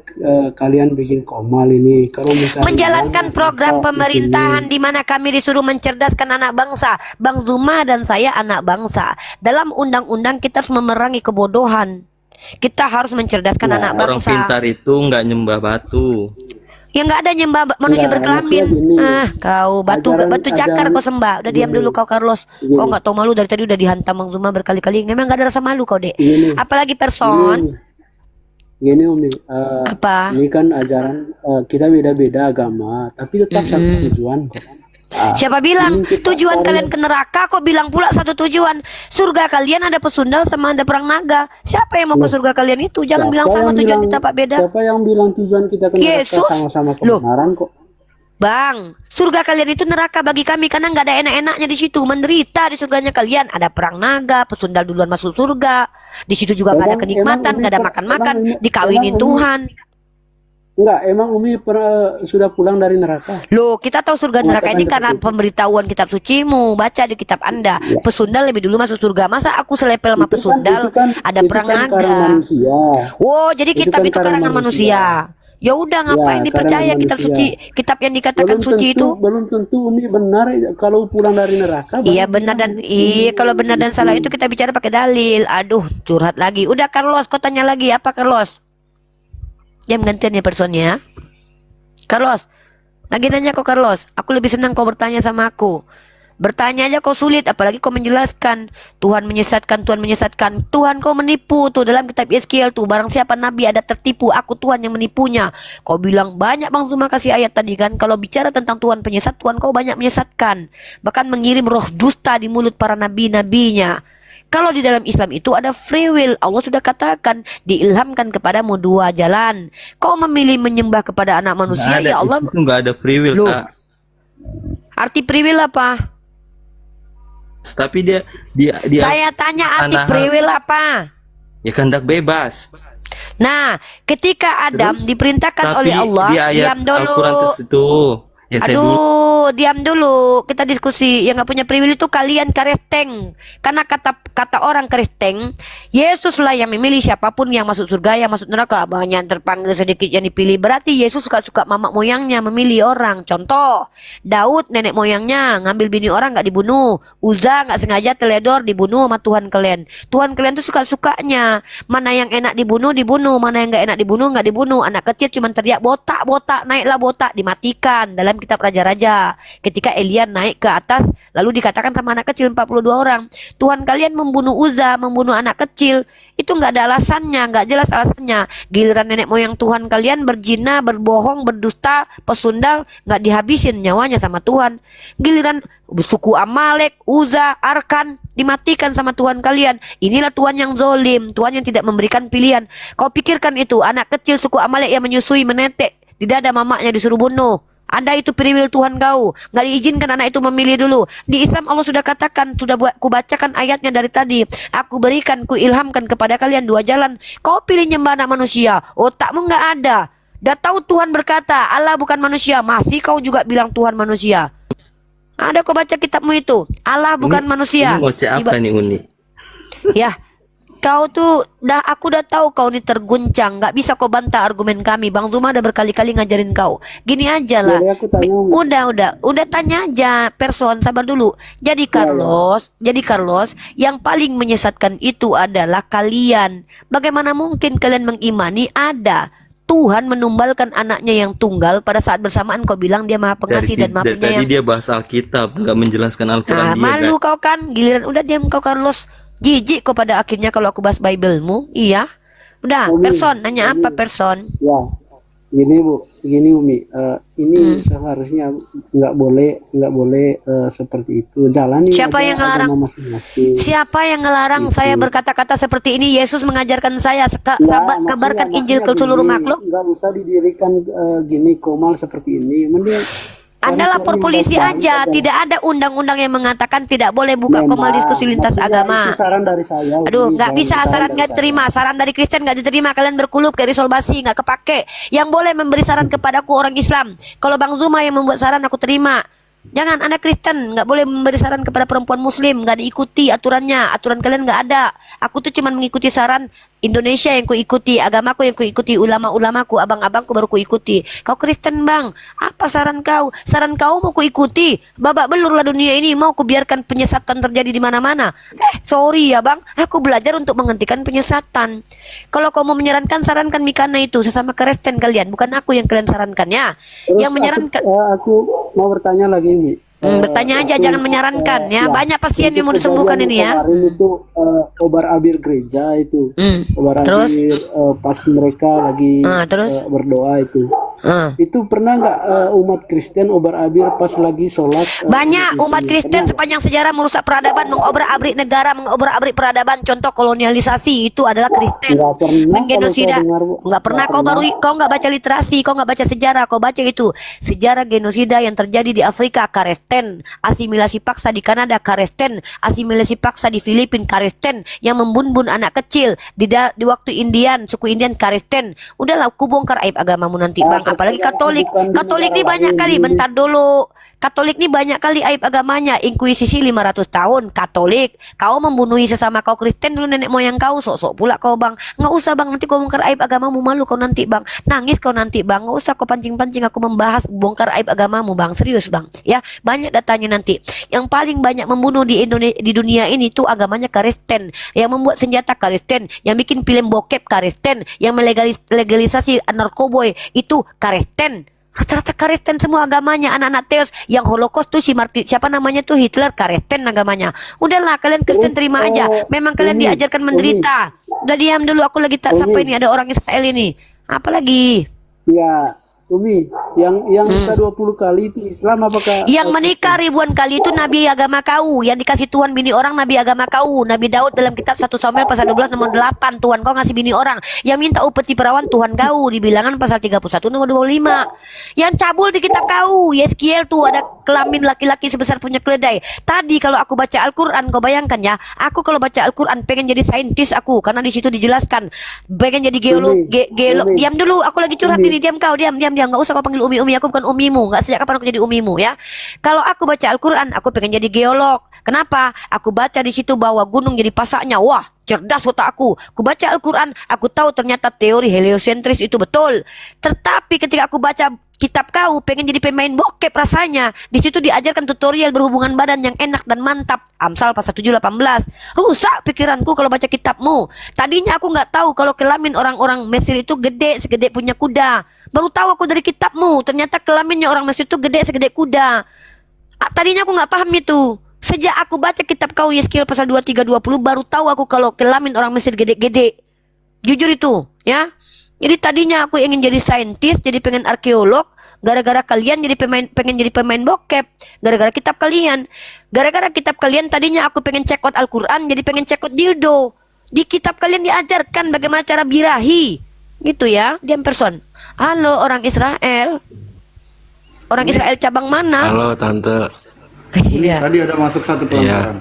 kalian bikin Komal ini? Kalau misalnya Menjalankan program apa pemerintahan di mana kami disuruh mencerdaskan anak bangsa. Bang Zuma dan saya anak bangsa. Dalam undang-undang kita harus memerangi kebodohan. Kita harus mencerdaskan anak Orang bangsa. pintar itu nggak nyembah batu. Ya nggak ada nyembah manusia Enggak, berkelamin. maksudnya gini. Kau batu cakar Ajaran- kau sembah. Udah diam gini. dulu kau Carlos. Gini. Kau nggak tahu malu dari tadi udah dihantam Bang Zuma berkali-kali. Memang nggak ada rasa malu kau dek. Gini. Apalagi person. Gini Umi, Apa? ini kan ajaran kita beda-beda agama, tapi tetap satu tujuan kok. Siapa bilang ini kita tujuan cari- kalian ke neraka? Kok bilang pula satu tujuan? Surga kalian ada pesundal sama ada perang naga. Siapa yang mau ke surga kalian itu? Jangan bilang sama tujuan kita Pak beda. Siapa yang bilang tujuan kita ke neraka Yesus. sama-sama Loh. kebenaran kok? Bang, surga kalian itu neraka bagi kami karena nggak ada enak-enaknya di situ. Menderita di surganya kalian. Ada perang naga, pesundal duluan masuk surga. Di situ juga nggak ada Emang- kenikmatan, emang nggak ada Umi- makan-makan, emang- dikawinin emang Umi- Tuhan. Enggak, emang Umi sudah pulang dari neraka? Loh, kita tahu surga neraka ini Mengatakan karena seperti itu. pemberitahuan kitab sucimu. Baca di kitab Anda. Pesundal lebih dulu masuk surga. Masa aku selepel sama Itu kan- pesundal? Ada itu perang kan naga. karena manusia. Oh, jadi Itu kitab kan itu karangan karangan manusia. Ya udah ngapain Ya, dipercaya karangan kitab manusia. suci, kitab yang dikatakan suci itu? Belum tentu Umi benar kalau pulang dari neraka. Iya baru benar bilang. dan iya kalau benar dan salah itu kita bicara pakai dalil. Aduh, curhat lagi. Udah Carlos, kau tanya lagi apa Carlos? Jam gantian ya personnya. Carlos, lagi nanya kok Carlos. Aku lebih senang kau bertanya sama aku. Bertanya aja kau sulit, apalagi kau menjelaskan. Tuhan menyesatkan, Tuhan menyesatkan. Tuhan kau menipu tuh dalam kitab Yeskiel tuh. Barang siapa nabi ada tertipu, aku Tuhan yang menipunya. Kau bilang banyak Bang Zuma kasih ayat tadi kan. Kalau bicara tentang Tuhan penyesat, Tuhan kau banyak menyesatkan. Bahkan mengirim roh dusta di mulut para nabi-nabinya. Kalau di dalam Islam itu ada free will. Allah sudah katakan diilhamkan kepadamu dua jalan. Kau memilih menyembah kepada anak manusia, Nggak ada, ya Allah. itu nggak ada free will, Loh. Kak. Arti free will apa? Tapi dia Saya tanya arti Anahan. free will apa? ya kehendak bebas. Nah, ketika Adam Terus? diperintahkan Tapi oleh Allah, di ayat diam dulu. Al-Quran itu Ya saya dulu. Aduh, diam dulu. Kita diskusi. Yang nggak punya privilege itu kalian Kristen. Karena kata orang Kristen, Yesuslah yang memilih siapapun yang masuk surga, yang masuk neraka. Banyak yang terpanggil, sedikit yang dipilih. Berarti Yesus suka-suka mamak moyangnya memilih orang. Contoh, Daud nenek moyangnya ngambil bini orang nggak dibunuh. Uza nggak sengaja teledor dibunuh sama Tuhan kalian. Tuhan kalian tuh suka-sukanya. Mana yang enak dibunuh, dibunuh. Mana yang nggak enak dibunuh, nggak dibunuh. Anak kecil cuma teriak botak, botak, naiklah botak, dimatikan. Dalam kitab Raja-Raja, ketika Elia naik ke atas, lalu dikatakan sama anak kecil 42 orang, Tuhan kalian membunuh Uza, membunuh anak kecil, itu nggak ada alasannya, nggak jelas alasannya. Giliran nenek moyang Tuhan kalian berzina, berbohong, berdusta, pesundal, nggak dihabisin nyawanya sama Tuhan. Giliran suku Amalek, Uza, Arkan dimatikan sama Tuhan kalian. Inilah Tuhan yang zolim, Tuhan yang tidak memberikan pilihan. Kau pikirkan itu, anak kecil suku Amalek yang menyusui, menetek di dada mamaknya disuruh bunuh. Ada itu privilege Tuhan kau. Nggak diizinkan anak itu memilih dulu. Di Islam Allah sudah katakan, sudah kubacakan ayatnya dari tadi. Aku berikan, ku ilhamkan kepada kalian dua jalan. Kau pilih nyembah anak manusia, otakmu nggak ada. Dah tahu Tuhan berkata, Allah bukan manusia, masih kau juga bilang Tuhan manusia. Ada kau baca kitabmu itu, Allah bukan manusia. Ini ngoceh apa nih Uni? Ya, kau tuh aku udah tahu kau ini terguncang, nggak bisa kau bantah argumen kami. Bang Zuma udah berkali-kali ngajarin kau. Gini aja lah. Boleh aku tanya, Umi? Udah tanya aja, person, sabar dulu. Jadi Carlos, yang paling menyesatkan itu adalah kalian. Bagaimana mungkin kalian mengimani ada Tuhan menumbalkan anaknya yang tunggal pada saat bersamaan kau bilang dia maha pengasih dan maha Dari tadi penyayang. dia bahas Alkitab, nggak menjelaskan Nah, Al-Quran dia malu kan. kau kan, giliran udah diam kau Carlos. Jijik kau pada akhirnya kalau aku bahas Bible-mu. Iya. Udah, Umi, person, nanya apa person? Ya, gini Umi, ini seharusnya nggak boleh seperti itu. Jalani Siapa aja yang ngelarang? agama masing-masing. Siapa yang ngelarang saya berkata-kata seperti ini? Yesus mengajarkan saya Ya, sahabat kabarkan Injil ke seluruh makhluk. Nggak usah didirikan gini komal seperti ini. Mending Anda cari-cari lapor yang polisi baik-baik aja. Tidak ada undang-undang yang mengatakan tidak boleh buka komal diskusi lintas maksudnya agama. itu saran dari saya. Aduh, Umi, nggak bisa, saran saran dari nggak saya. diterima, saran dari Kristen nggak diterima. Kalian berkulup kayak Rizal Basi, nggak kepake. Yang boleh memberi saran kepadaku orang Islam. Kalau Bang Zuma yang membuat saran aku terima. Jangan, anak Kristen nggak boleh memberi saran kepada perempuan Muslim, nggak diikuti aturannya. Aturan kalian nggak ada. Aku tuh cuma mengikuti saran Indonesia yang kuikuti, agamaku yang kuikuti, ulama-ulamaku, abang-abangku baru kuikuti. Kau Kristen bang, apa saran kau? Saran kau mau kuikuti? Babak belurlah dunia ini, mau kubiarkan penyesatan terjadi di mana-mana. Sorry ya bang, aku belajar untuk menghentikan penyesatan. Kalau kau mau menyarankan, sarankan Mikana itu, sesama Kristen kalian, bukan aku yang kalian sarankan ya. Terus Yang menyarankan. aku mau bertanya lagi Mi. Bertanya aja, jangan menyarankan ya. Banyak pasien yang mau disembuhkan ini ya. Kemarin itu obar abir gereja itu, obar Terus? abir pas mereka lagi Terus? berdoa itu. Itu pernah nggak umat Kristen obar abir pas lagi sholat? Banyak gitu, umat Kristen sepanjang sejarah merusak peradaban, mengobrak-abrik negara, mengobrak-abrik peradaban. Contoh kolonialisasi itu adalah Kristen. Nggak pernah Menggenosida. kalau saya dengar, Bu. Nggak pernah. Kau nggak baca literasi, kau nggak baca sejarah, kau baca itu sejarah genosida yang terjadi di Afrika, Kristen. Asimilasi paksa di Kanada, Kristen. Asimilasi paksa di Filipina, Kristen. Yang membun-bun anak kecil di waktu Indian, suku Indian, Kristen. Udahlah, aku bongkar aib agamamu nanti bang. Apalagi Katolik. Katolik ini banyak kali. Bentar dulu. Katolik ini banyak kali aib agamanya. Inkuisisi 500 tahun. Katolik. Kau membunuhi sesama kau Kristen dulu, nenek moyang kau. Sok-sok pula kau bang. Nggak usah bang. Nanti kau bongkar aib agamamu. Malu kau nanti bang. Nangis kau nanti bang. Nggak usah kau pancing-pancing aku membahas bongkar aib agamamu bang. Serius bang. Ya, banyak datanya nanti. Yang paling banyak membunuh di Indonesia, di dunia ini tuh agamanya Kristen. Yang membuat senjata Kristen. Yang bikin film bokep Kristen. Yang legalisasi narkoboy itu Kristen. Rata-rata Kristen semua agamanya. Anak-anak Teos yang Holocaust tuh siapa namanya tuh Hitler, Kristen agamanya. Udahlah kalian Kristen Terus, terima aja. Memang kalian Umi, diajarkan menderita. Udah diam dulu, aku lagi tak Umi. sampai ini ada orang Israel ini. Apa lagi? Ya, Umi, yang nikah 20 kali itu Islam apakah? Yang menikah ribuan kali itu nabi agama kau. Yang dikasih Tuhan bini orang nabi agama kau. Nabi Daud dalam kitab 1 Samuel pasal 12 nomor 8. Tuhan kau ngasih bini orang. Yang minta upeti perawan Tuhan kau. Di bilangan pasal 31 nomor 25. Yang cabul di kitab kau. Yeskiel tuh ada kelamin laki-laki sebesar punya keledai. Tadi kalau aku baca Al-Quran, kau bayangkan ya. Aku kalau baca Al-Quran pengen jadi saintis aku. Karena di situ dijelaskan. Pengen jadi geolog. Umi, Diam dulu. Aku lagi curhat Umi. ini. Diam kau. Diam. aja, nggak usah kau panggil umi-umi, aku bukan umimu. Nggak, sejak kapan aku jadi umimu ya. Kalau aku baca Al-Quran, aku pengen jadi geolog. Kenapa? Aku baca di situ bahwa gunung jadi pasaknya. Wah, cerdas otak aku. Aku baca Al-Quran, aku tahu ternyata teori heliosentris itu betul. Tetapi ketika aku baca kitab kau, pengen jadi pemain bokep rasanya. Di situ diajarkan tutorial berhubungan badan yang enak dan mantap. Amsal pasal 7:18. Rusak pikiranku kalau baca kitabmu. Tadinya aku nggak tahu kalau kelamin orang-orang Mesir itu gede segede punya kuda. Baru tahu aku dari kitabmu. Ternyata kelaminnya orang Mesir itu gede segede kuda. Tadinya aku nggak paham itu. Sejak aku baca kitab kau Yeskiel pasal 23-20, baru tahu aku kalau kelamin orang Mesir gede-gede. Jujur itu, ya. Jadi tadinya aku ingin jadi saintis, jadi pengen arkeolog, gara-gara kalian jadi pengen jadi pemain bokep, gara-gara kitab kalian. Gara-gara kitab kalian tadinya aku pengen check out Al-Quran, jadi pengen check out dildo. Di kitab kalian diajarkan bagaimana cara birahi. Gitu ya, diam person. Halo orang Israel. Orang Israel cabang mana? Halo Tante. Iya. Tadi ada masuk satu pelanggaran.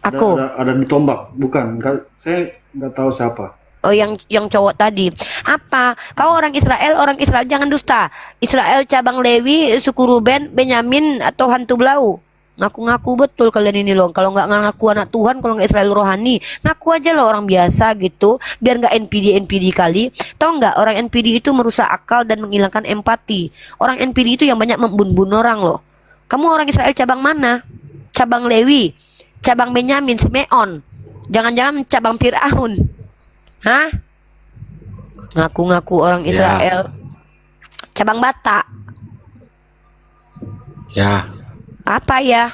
Aku. Ada ditombak, bukan? Saya nggak tahu siapa. Oh, yang cowok tadi. Apa? Kau orang Israel jangan dusta. Israel cabang Lewi, suku Ruben, Benyamin atau hantu belau. Ngaku-ngaku betul kalian ini loh. Kalau nggak ngaku anak Tuhan, kalau nggak Israel rohani, ngaku aja loh orang biasa gitu. Biar nggak NPD kali. Tahu nggak, orang NPD itu merusak akal dan menghilangkan empati. Orang NPD itu yang banyak membunuh orang loh. Kamu orang Israel cabang mana? Cabang Lewi, cabang Benyamin, Simeon. Jangan-jangan cabang Firaun. Hah? Ngaku-ngaku orang Israel. Cabang Batak. Ya, Apa ya?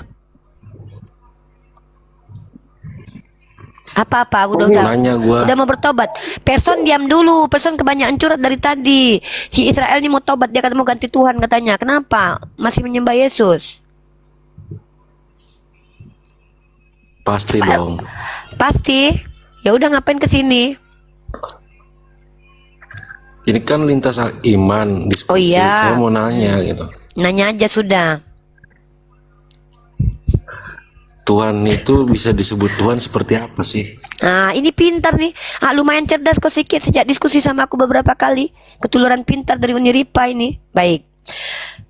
Apa-apa udah nanya gua. udah mau bertobat. Person diam dulu. Person kebanyakan curhat dari tadi. Si Israel ini mau tobat, dia kata mau ganti Tuhan katanya. Kenapa? Masih menyembah Yesus. Pasti dong. Pasti. Ya udah ngapain ke sini? Ini kan lintas iman diskusi. Oh iya. Saya mau nanya gitu. Nanya aja sudah. Tuhan itu bisa disebut Tuhan seperti apa sih? Nah, ini pintar nih. Lumayan cerdas kok sikit sejak diskusi sama aku beberapa kali. Ketuluran pintar dari Uniripa ini. Baik.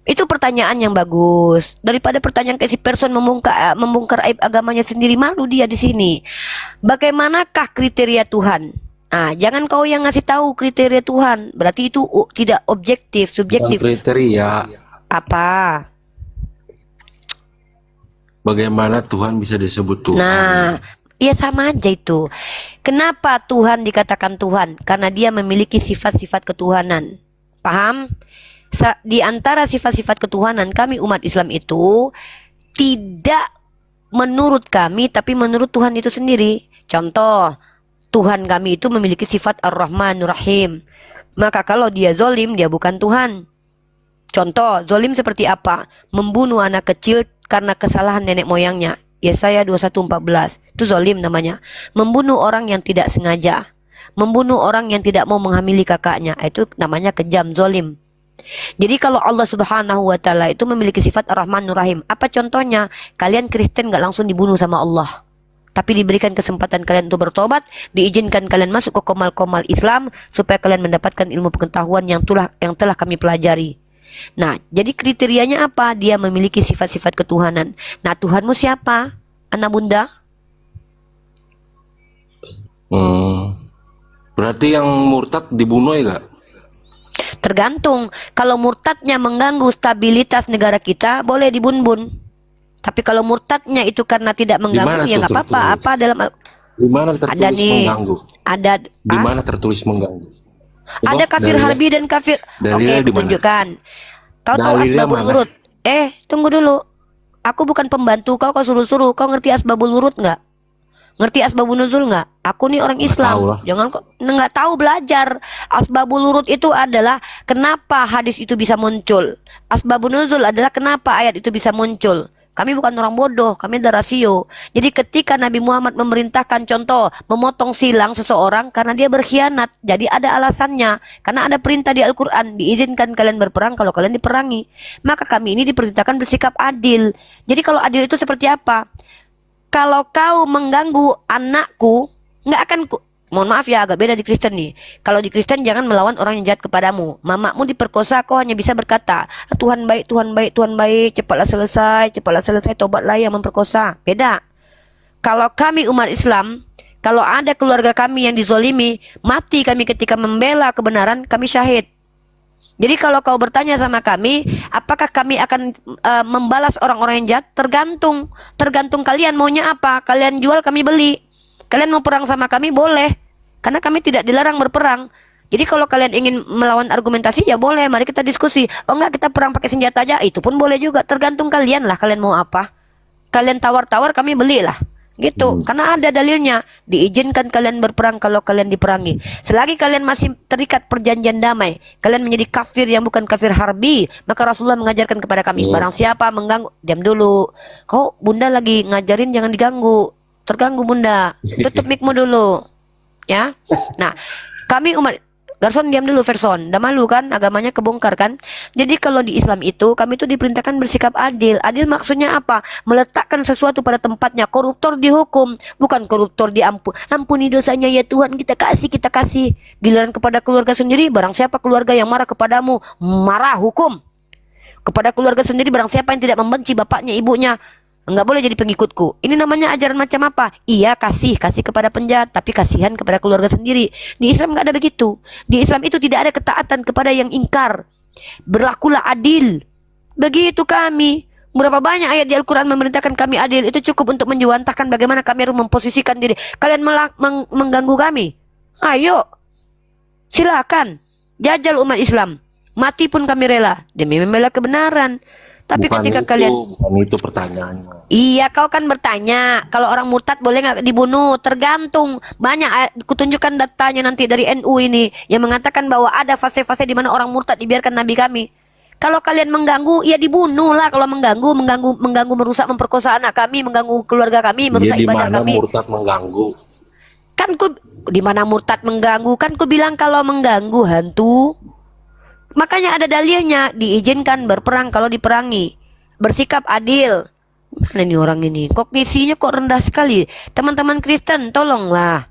Itu pertanyaan yang bagus. Daripada pertanyaan kayak si person membongkar aib agamanya sendiri, malu dia di sini. Bagaimanakah kriteria Tuhan? Jangan kau yang ngasih tahu kriteria Tuhan. Berarti itu tidak objektif, subjektif. Kriteria. Apa? Bagaimana Tuhan bisa disebut Tuhan? Nah, ya sama aja itu. Kenapa Tuhan dikatakan Tuhan? Karena dia memiliki sifat-sifat ketuhanan. Paham? Di antara sifat-sifat ketuhanan kami umat Islam itu tidak menurut kami, tapi menurut Tuhan itu sendiri. Contoh, Tuhan kami itu memiliki sifat Ar-Rahmanur Rahim. Maka kalau dia zolim, dia bukan Tuhan. Contoh, zolim seperti apa? Membunuh anak kecil karena kesalahan nenek moyangnya. Yesaya 21:14. Itu zolim namanya. Membunuh orang yang tidak sengaja. Membunuh orang yang tidak mau menghamili kakaknya. Itu namanya kejam, zolim. Jadi kalau Allah Subhanahu wa Ta'ala itu memiliki sifat Ar-Rahmanur Rahim. Apa contohnya? Kalian Kristen gak langsung dibunuh sama Allah, tapi diberikan kesempatan kalian untuk bertobat, diizinkan kalian masuk ke komal-komal Islam supaya kalian mendapatkan ilmu pengetahuan yang telah kami pelajari. Nah, jadi kriterianya apa? Dia memiliki sifat-sifat ketuhanan. Nah, Tuhanmu siapa? Anak bunda? Berarti yang murtad dibunuh ya gak? Tergantung. Kalau murtadnya mengganggu stabilitas negara kita, boleh dibun-bun. Tapi kalau murtadnya itu karena tidak mengganggu, ya nggak apa-apa. Apa dalam di mana tertulis ada nih, mengganggu? Ada di mana tertulis mengganggu? Ada kafir harbi dan kafir. Oke, aku tunjukkan. Kau tahu asbabul wurud? Tunggu dulu. Aku bukan pembantu kau suruh-suruh. Kau ngerti asbabul wurud nggak? Ngerti asbabun nuzul nggak? Aku nih orang Islam. Jangan kok nggak tahu belajar. Asbabul wurud itu adalah kenapa hadis itu bisa muncul. Asbabun nuzul adalah kenapa ayat itu bisa muncul. Kami bukan orang bodoh, kami ada rasio. Jadi ketika Nabi Muhammad memerintahkan contoh memotong silang seseorang karena dia berkhianat, jadi ada alasannya. Karena ada perintah di Al-Quran, diizinkan kalian berperang kalau kalian diperangi. Maka kami ini diperintahkan bersikap adil. Jadi kalau adil itu seperti apa? Kalau kau mengganggu anakku, nggak akan Mohon maaf ya, agak beda di Kristen nih. Kalau di Kristen jangan melawan orang yang jahat kepadamu. Mamamu diperkosa, kau hanya bisa berkata, Tuhan baik, Tuhan baik, Tuhan baik, cepatlah selesai, tobatlah yang memperkosa. Beda. Kalau kami umat Islam, kalau ada keluarga kami yang dizolimi, mati kami ketika membela kebenaran, kami syahid. Jadi kalau kau bertanya sama kami, apakah kami akan membalas orang-orang yang jahat? Tergantung. Tergantung kalian maunya apa. Kalian jual, kami beli. Kalian mau perang sama kami, boleh. Karena kami tidak dilarang berperang. Jadi kalau kalian ingin melawan argumentasi, ya boleh. Mari kita diskusi. Oh enggak, kita perang pakai senjata aja. Itu pun boleh juga. Tergantung kalian lah. Kalian mau apa. Kalian tawar-tawar, kami belilah. Gitu. Karena ada dalilnya. Diizinkan kalian berperang kalau kalian diperangi. Selagi kalian masih terikat perjanjian damai, kalian menjadi kafir yang bukan kafir harbi, maka Rasulullah mengajarkan kepada kami, barang siapa mengganggu, diam dulu. Kau bunda lagi ngajarin, jangan diganggu. Terganggu bunda. Tutup mikmu dulu. Ya. Nah, kami umat Garson, diam dulu, Verson. Udah malu kan? Agamanya kebongkar kan? Jadi kalau di Islam itu, kami itu diperintahkan bersikap adil. Adil maksudnya apa? Meletakkan sesuatu pada tempatnya. Koruptor dihukum, bukan koruptor diampun. Ampuni dosanya ya Tuhan, kita kasih, kita kasih. Giliran kepada keluarga sendiri, barang siapa keluarga yang marah kepadamu, marah, hukum. Kepada keluarga sendiri, barang siapa yang tidak membenci bapaknya, ibunya, enggak boleh jadi pengikutku. Ini namanya ajaran macam apa? Iya, kasih kepada penjahat, tapi kasihan kepada keluarga sendiri. Di Islam enggak ada begitu. Di Islam itu tidak ada ketaatan kepada yang ingkar. Berlakulah adil. Begitu kami. Berapa banyak ayat di Al-Quran memerintahkan kami adil. Itu cukup untuk menjewantahkan bagaimana kami harus memposisikan diri. Kalian mengganggu kami, ayo, silakan. Jajal umat Islam. Mati pun kami rela demi membela kebenaran. Tapi ketika kalian, bukan itu pertanyaannya. iya, kau kan bertanya, kalau orang murtad boleh nggak dibunuh? Tergantung. Banyak, kutunjukkan datanya nanti dari NU ini yang mengatakan bahwa ada fase-fase di mana orang murtad dibiarkan Nabi kami. Kalau kalian mengganggu, ya dibunuh lah. Kalau mengganggu, merusak, memperkosa anak kami, mengganggu keluarga kami, Dia merusak di ibadah mana kami. murtad mengganggu? Kan di mana murtad mengganggu? Kan ku bilang kalau mengganggu hantu. Makanya ada dalilnya, diizinkan berperang kalau diperangi. Bersikap adil. Mana nih orang ini? Kognisinya kok rendah sekali. Teman-teman Kristen, tolonglah.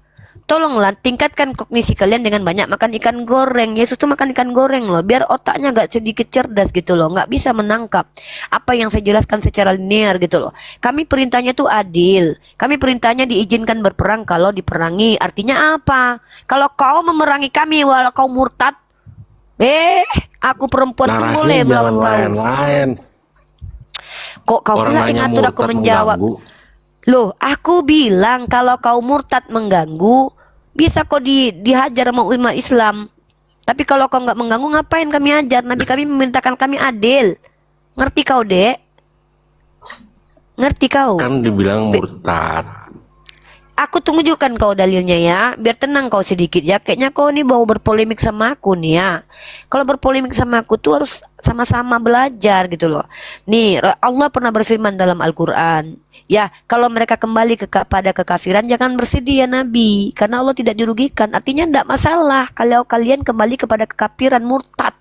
Tolonglah tingkatkan kognisi kalian dengan banyak makan ikan goreng. Yesus tuh makan ikan goreng loh, biar otaknya agak sedikit cerdas gitu loh, nggak bisa menangkap apa yang saya jelaskan secara linear gitu loh. Kami perintahnya tuh adil. Kami perintahnya diizinkan berperang kalau diperangi. Artinya apa? Kalau kau memerangi kami walau kau murtad, aku perempuan pun boleh Narasinya melawan jangan kau. lain-lain. Kok kau Orang pula nanya yang ngatur aku murtad menjawab? mengganggu. Loh, aku bilang kalau kau murtad mengganggu, bisa kau dihajar sama umat Islam. Tapi kalau kau nggak mengganggu, ngapain kami ajar? Nabi kami memerintahkan kami adil. Ngerti kau, Dek? Ngerti kau? Kan dibilang murtad. Aku tunjukkan kau dalilnya ya, biar tenang kau sedikit ya. Kayaknya kau nih mau berpolemik sama aku nih ya. Kalau berpolemik sama aku tuh harus sama-sama belajar gitu loh. Nih, Allah pernah berfirman dalam Al-Quran. Ya, kalau mereka kembali kepada kekafiran, jangan bersedih ya Nabi. Karena Allah tidak dirugikan. Artinya tidak masalah kalau kalian kembali kepada kekafiran murtad.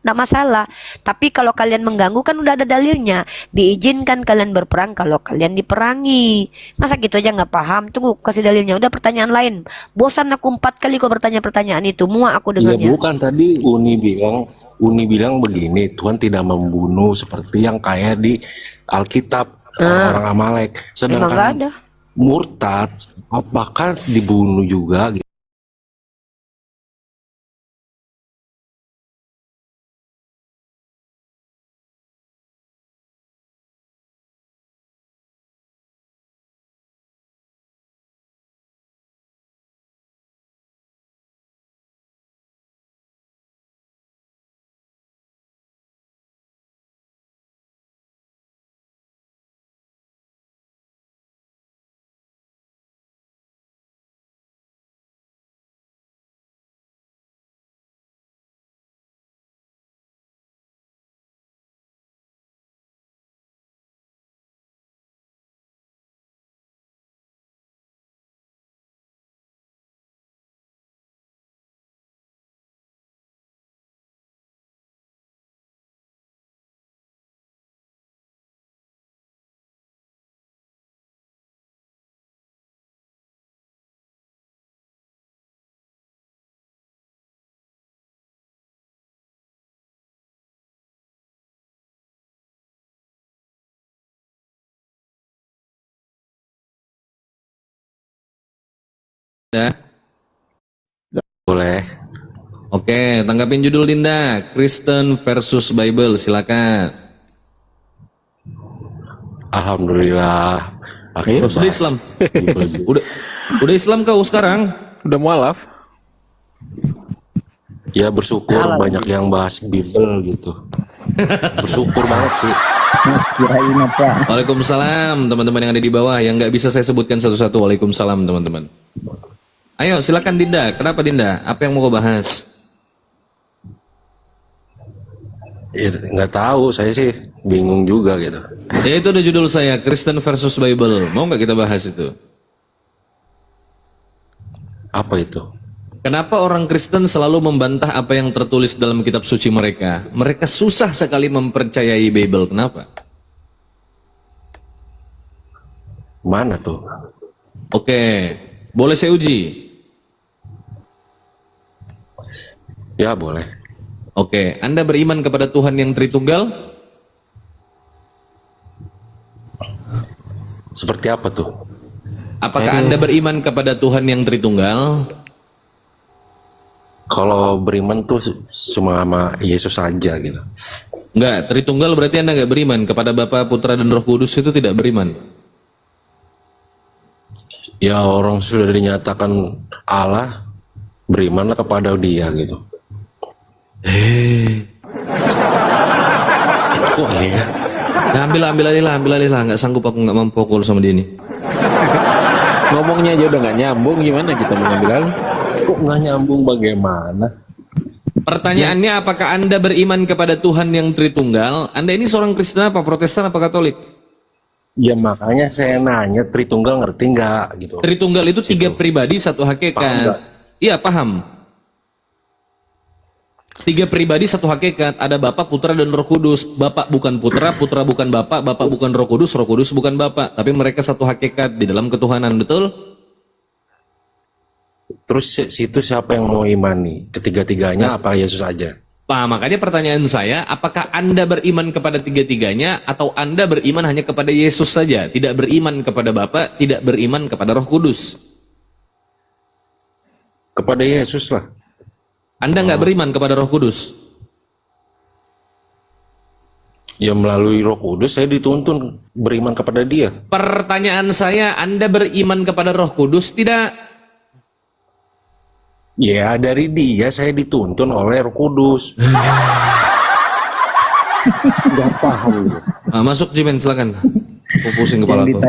Nggak masalah. Tapi kalau kalian mengganggu kan udah ada dalilnya. Diizinkan kalian berperang kalau kalian diperangi. Masa gitu aja nggak paham? Tunggu kasih dalilnya. Udah pertanyaan lain. Bosan aku 4 kali kau bertanya pertanyaan itu. Muak aku Iya dengarnya. bukan, tadi Uni bilang begini, Tuhan tidak membunuh seperti yang kayak di Alkitab orang-orang Amalek. Emang nggak Sedangkan ada. murtad apakah dibunuh juga? Dinda? Boleh. Oke, tanggapin judul Dinda, Kristen versus Bible, silakan. Alhamdulillah. Akhirnya Sudah bahas Islam. Bible juga. Udah Islam kau sekarang? Udah mualaf. Ya bersyukur banyak yang bahas Bible gitu. Bersyukur banget sih. Kirain apa? Waalaikumsalam teman-teman yang ada di bawah yang nggak bisa saya sebutkan satu-satu. Waalaikumsalam teman-teman. Ayo silakan Dinda. Kenapa Dinda? Apa yang mau kau bahas? Ya, nggak tahu, saya sih bingung juga gitu. Ya itu ada judul saya, Kristen versus Bible. Mau nggak kita bahas itu? Apa itu? Kenapa orang Kristen selalu membantah apa yang tertulis dalam kitab suci mereka? Mereka susah sekali mempercayai Bible. Kenapa? Mana tuh? Oke, boleh saya uji? Ya boleh. Oke, Anda beriman kepada Tuhan yang Tritunggal? Seperti apa tuh? Apakah Anda beriman kepada Tuhan yang Tritunggal? Kalau beriman tuh cuma sama Yesus aja gitu. Enggak, Tritunggal berarti Anda nggak beriman kepada Bapa, Putra, dan Roh Kudus itu tidak beriman. Ya orang sudah dinyatakan Allah, berimanlah kepada Dia gitu. Kok ya? Ya, ambil alih lah, nggak sanggup aku nggak mempukul sama dia ini. Ngomongnya aja udah nggak nyambung, gimana kita mengambil alih? Kok nggak nyambung bagaimana? Pertanyaannya, apakah Anda beriman kepada Tuhan yang Tritunggal? Anda ini seorang Kristen apa, Protestan apa Katolik? Ya makanya saya nanya, Tritunggal ngerti nggak gitu? Tritunggal itu tiga pribadi, satu Paham hakikat. nggak? Iya, paham. Tiga pribadi, satu hakikat. Ada Bapa, Putra, dan Roh Kudus. Bapak bukan Putra, Putra bukan Bapak, Bapak bukan Roh Kudus bukan Bapak. Tapi mereka satu hakikat di dalam ketuhanan, betul? Terus situ siapa yang mau imani? Ketiga-tiganya apa Yesus aja? Nah, makanya pertanyaan saya, apakah Anda beriman kepada tiga-tiganya atau Anda beriman hanya kepada Yesus saja? Tidak beriman kepada Bapa, tidak beriman kepada Roh Kudus? Kepada Yesus lah. Anda nggak beriman kepada Roh Kudus? Ya melalui Roh Kudus saya dituntun beriman kepada Dia. Pertanyaan saya, Anda beriman kepada Roh Kudus tidak? Ya dari Dia saya dituntun oleh Roh Kudus. Gak paham. Nah, masuk Jimen, silakan. Aku pusing kepala aku.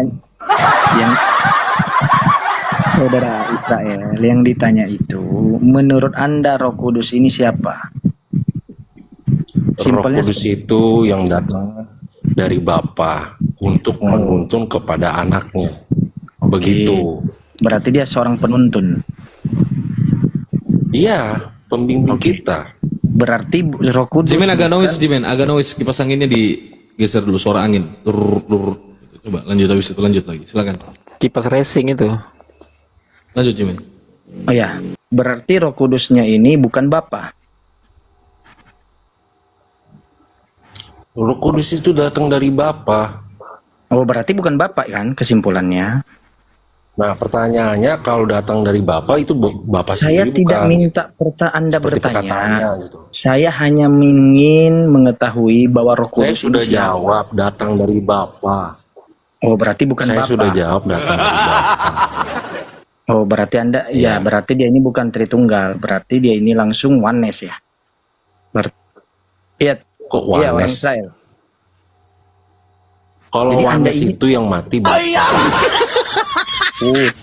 Yang saudara Israel yang ditanya itu, menurut Anda Roh Kudus ini siapa? Roh Simpelnya Kudus itu yang datang dari Bapa untuk menuntun kepada anaknya. Begitu. berarti dia seorang penuntun. Iya, pembimbing kita. Berarti Roh Kudus Jimen agak bukan- noise, Jimen agak noise. Kipas anginnya digeser dulu, suara angin. Coba lanjut, habis itu lanjut lagi. Silakan. Kipas racing itu. Lanjut Jimen. Oh ya, berarti Roh Kudusnya ini bukan Bapa. Roh Kudus itu datang dari Bapa. Oh, berarti bukan Bapa kan kesimpulannya. Nah, pertanyaannya kalau datang dari Bapa itu Bapa Saya sendiri tidak bukan? minta Anda Seperti bertanya. perkataannya gitu. Saya hanya ingin mengetahui bahwa Roh Saya Kudus sudah ini siapa. jawab datang dari Bapa. Oh, berarti bukan Saya Bapa. sudah jawab datang dari Bapa. Oh, berarti Anda Iya. ya, berarti dia ini bukan Tritunggal. Berarti dia ini langsung oneness ya. Iya, Kok iya orang oneness? Israel. Kalau Jadi Anda oneness ini- itu yang mati Bapa. Tuh.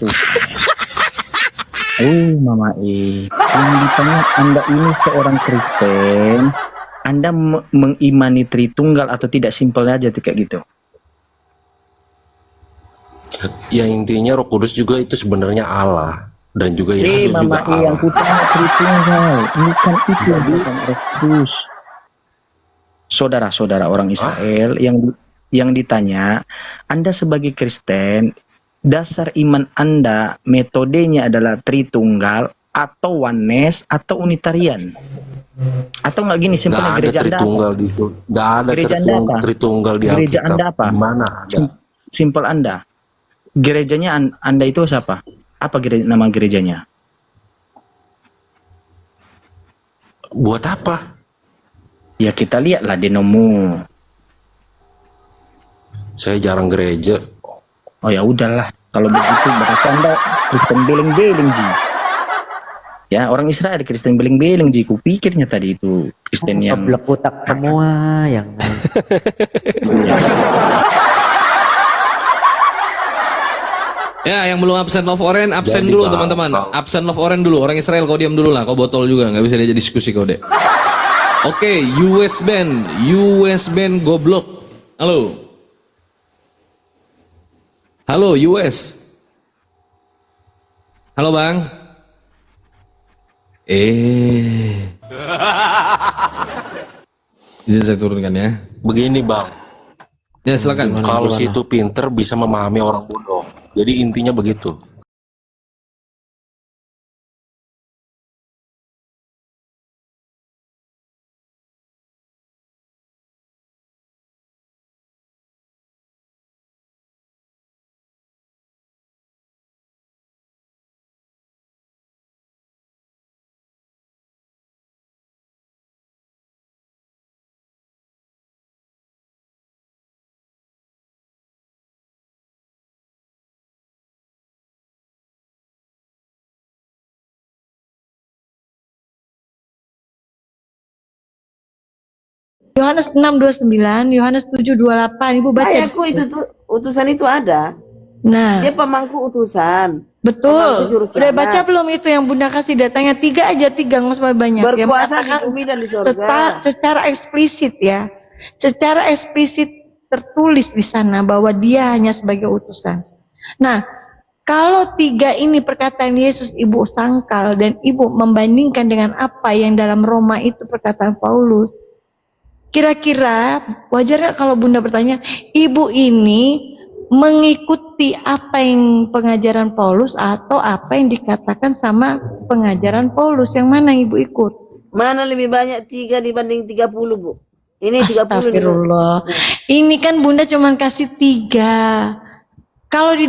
Mama yang ditanya Anda ini seorang Kristen, Anda mengimani Tritunggal atau tidak, simpel aja tuh kayak gitu. Ya intinya Roh Kudus juga itu sebenarnya Allah dan juga Yesus juga Mama yang Allah. kutanya Tritunggal, bukan itu yang Jadi- bukan Roh Kudus. Saudara-saudara orang Israel yang ditanya, Anda sebagai Kristen, dasar iman Anda metodenya adalah Tritunggal atau oneness atau Unitarian? Atau nggak gini, simpelnya Gak ada gereja Anda apa? Tritunggal di Gak ada Gereja Anda apa? Tritunggal di Gereja Alkitab. Anda apa? Mana ada? Simpel Anda. Gerejanya Anda itu siapa? Apa nama gerejanya? Buat apa? Ya kita lihatlah denomu. Saya jarang gereja. Oh ya udahlah, kalau begitu berarti Anda Kristen beling-beling Ji. Ya, orang Israel Kristen beling-beling Ji. Kupikirnya tadi itu Kristen yang Keblek otak semua yang Ya, yang belum absen love orange, absen Jadi, dulu Bang, teman-teman. kalau- Absen love orange dulu. Orang Israel kau diam dulu lah. Kau botol juga, nggak bisa diajak diskusi kau dek. Oke, US band goblok. Halo. Halo US. Halo bang. Izin saya turunkan ya. Begini bang, Ya silakan. kalau situ pinter bisa memahami orang bodoh. Jadi intinya begitu. Yohanes 6:29, Yohanes 7:28. Ibu baca. Ayahku itu tuh utusan itu ada. Nah, Dia pemangku utusan. betul. Pemangku juru Udah selamat. baca belum itu yang Bunda kasih datanya? 3 aja, 3 nggak usah banyak. Yang Berkuasa di mengatakan bumi dan di sorga. secara eksplisit ya. Secara eksplisit tertulis di sana bahwa dia hanya sebagai utusan. Nah, kalau 3 ini perkataan Yesus ibu sangkal dan ibu membandingkan dengan apa yang dalam Roma itu perkataan Paulus, kira-kira wajar nggak kalau Bunda bertanya, ibu ini mengikuti apa yang pengajaran Paulus atau apa yang dikatakan sama pengajaran Paulus? Yang mana ibu ikut? Mana lebih banyak 3 dibanding 30, Bu? Ini 30 nih, Bu. Astagfirullah. Ini kan Bunda cuma kasih 3. Kalau di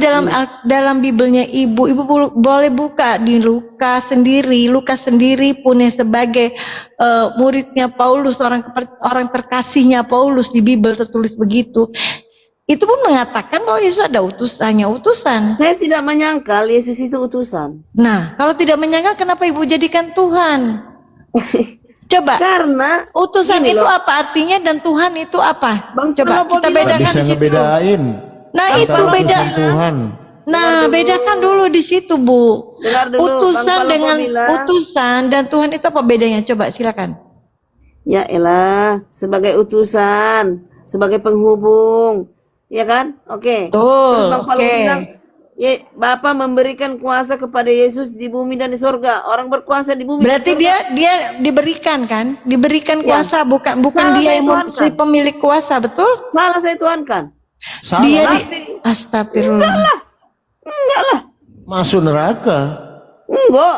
dalam Bibelnya ibu boleh buka di Lukas sendiri pun yang sebagai muridnya Paulus, orang terkasihnya Paulus di Bibel tertulis begitu. Itu pun mengatakan bahwa Yesus ada utusan. Saya tidak menyangkal Yesus itu utusan. Nah, kalau tidak menyangka kenapa ibu jadikan Tuhan? Coba. Karena Utusan gini itu loh. apa artinya dan Tuhan itu apa? Bang Coba Pranowo kita bilang- bedakan bisa di situ. ngebedain Nah, antara itu beda. utusan Tuhan. Nah, bedakan dulu di situ, Bu. Dengar dulu, Bang Utusan Pranowo dengan bilang- utusan dan Tuhan itu apa bedanya? Coba silakan. Ya elah, sebagai utusan, sebagai penghubung. Ya kan? Oke. Betul, Terus Bang Pranowo oke. bilang, ya, Bapa memberikan kuasa kepada Yesus di bumi dan di sorga. Orang berkuasa di bumi. Berarti dan di sorga. dia diberikan kan? Diberikan Ya. kuasa, bukan Salah dia saya yang tuankan. si pemilik kuasa, betul? Salah saya tuankan. Salah, Dia Tapi astagfirullah. enggak lah. masuk neraka. Enggak.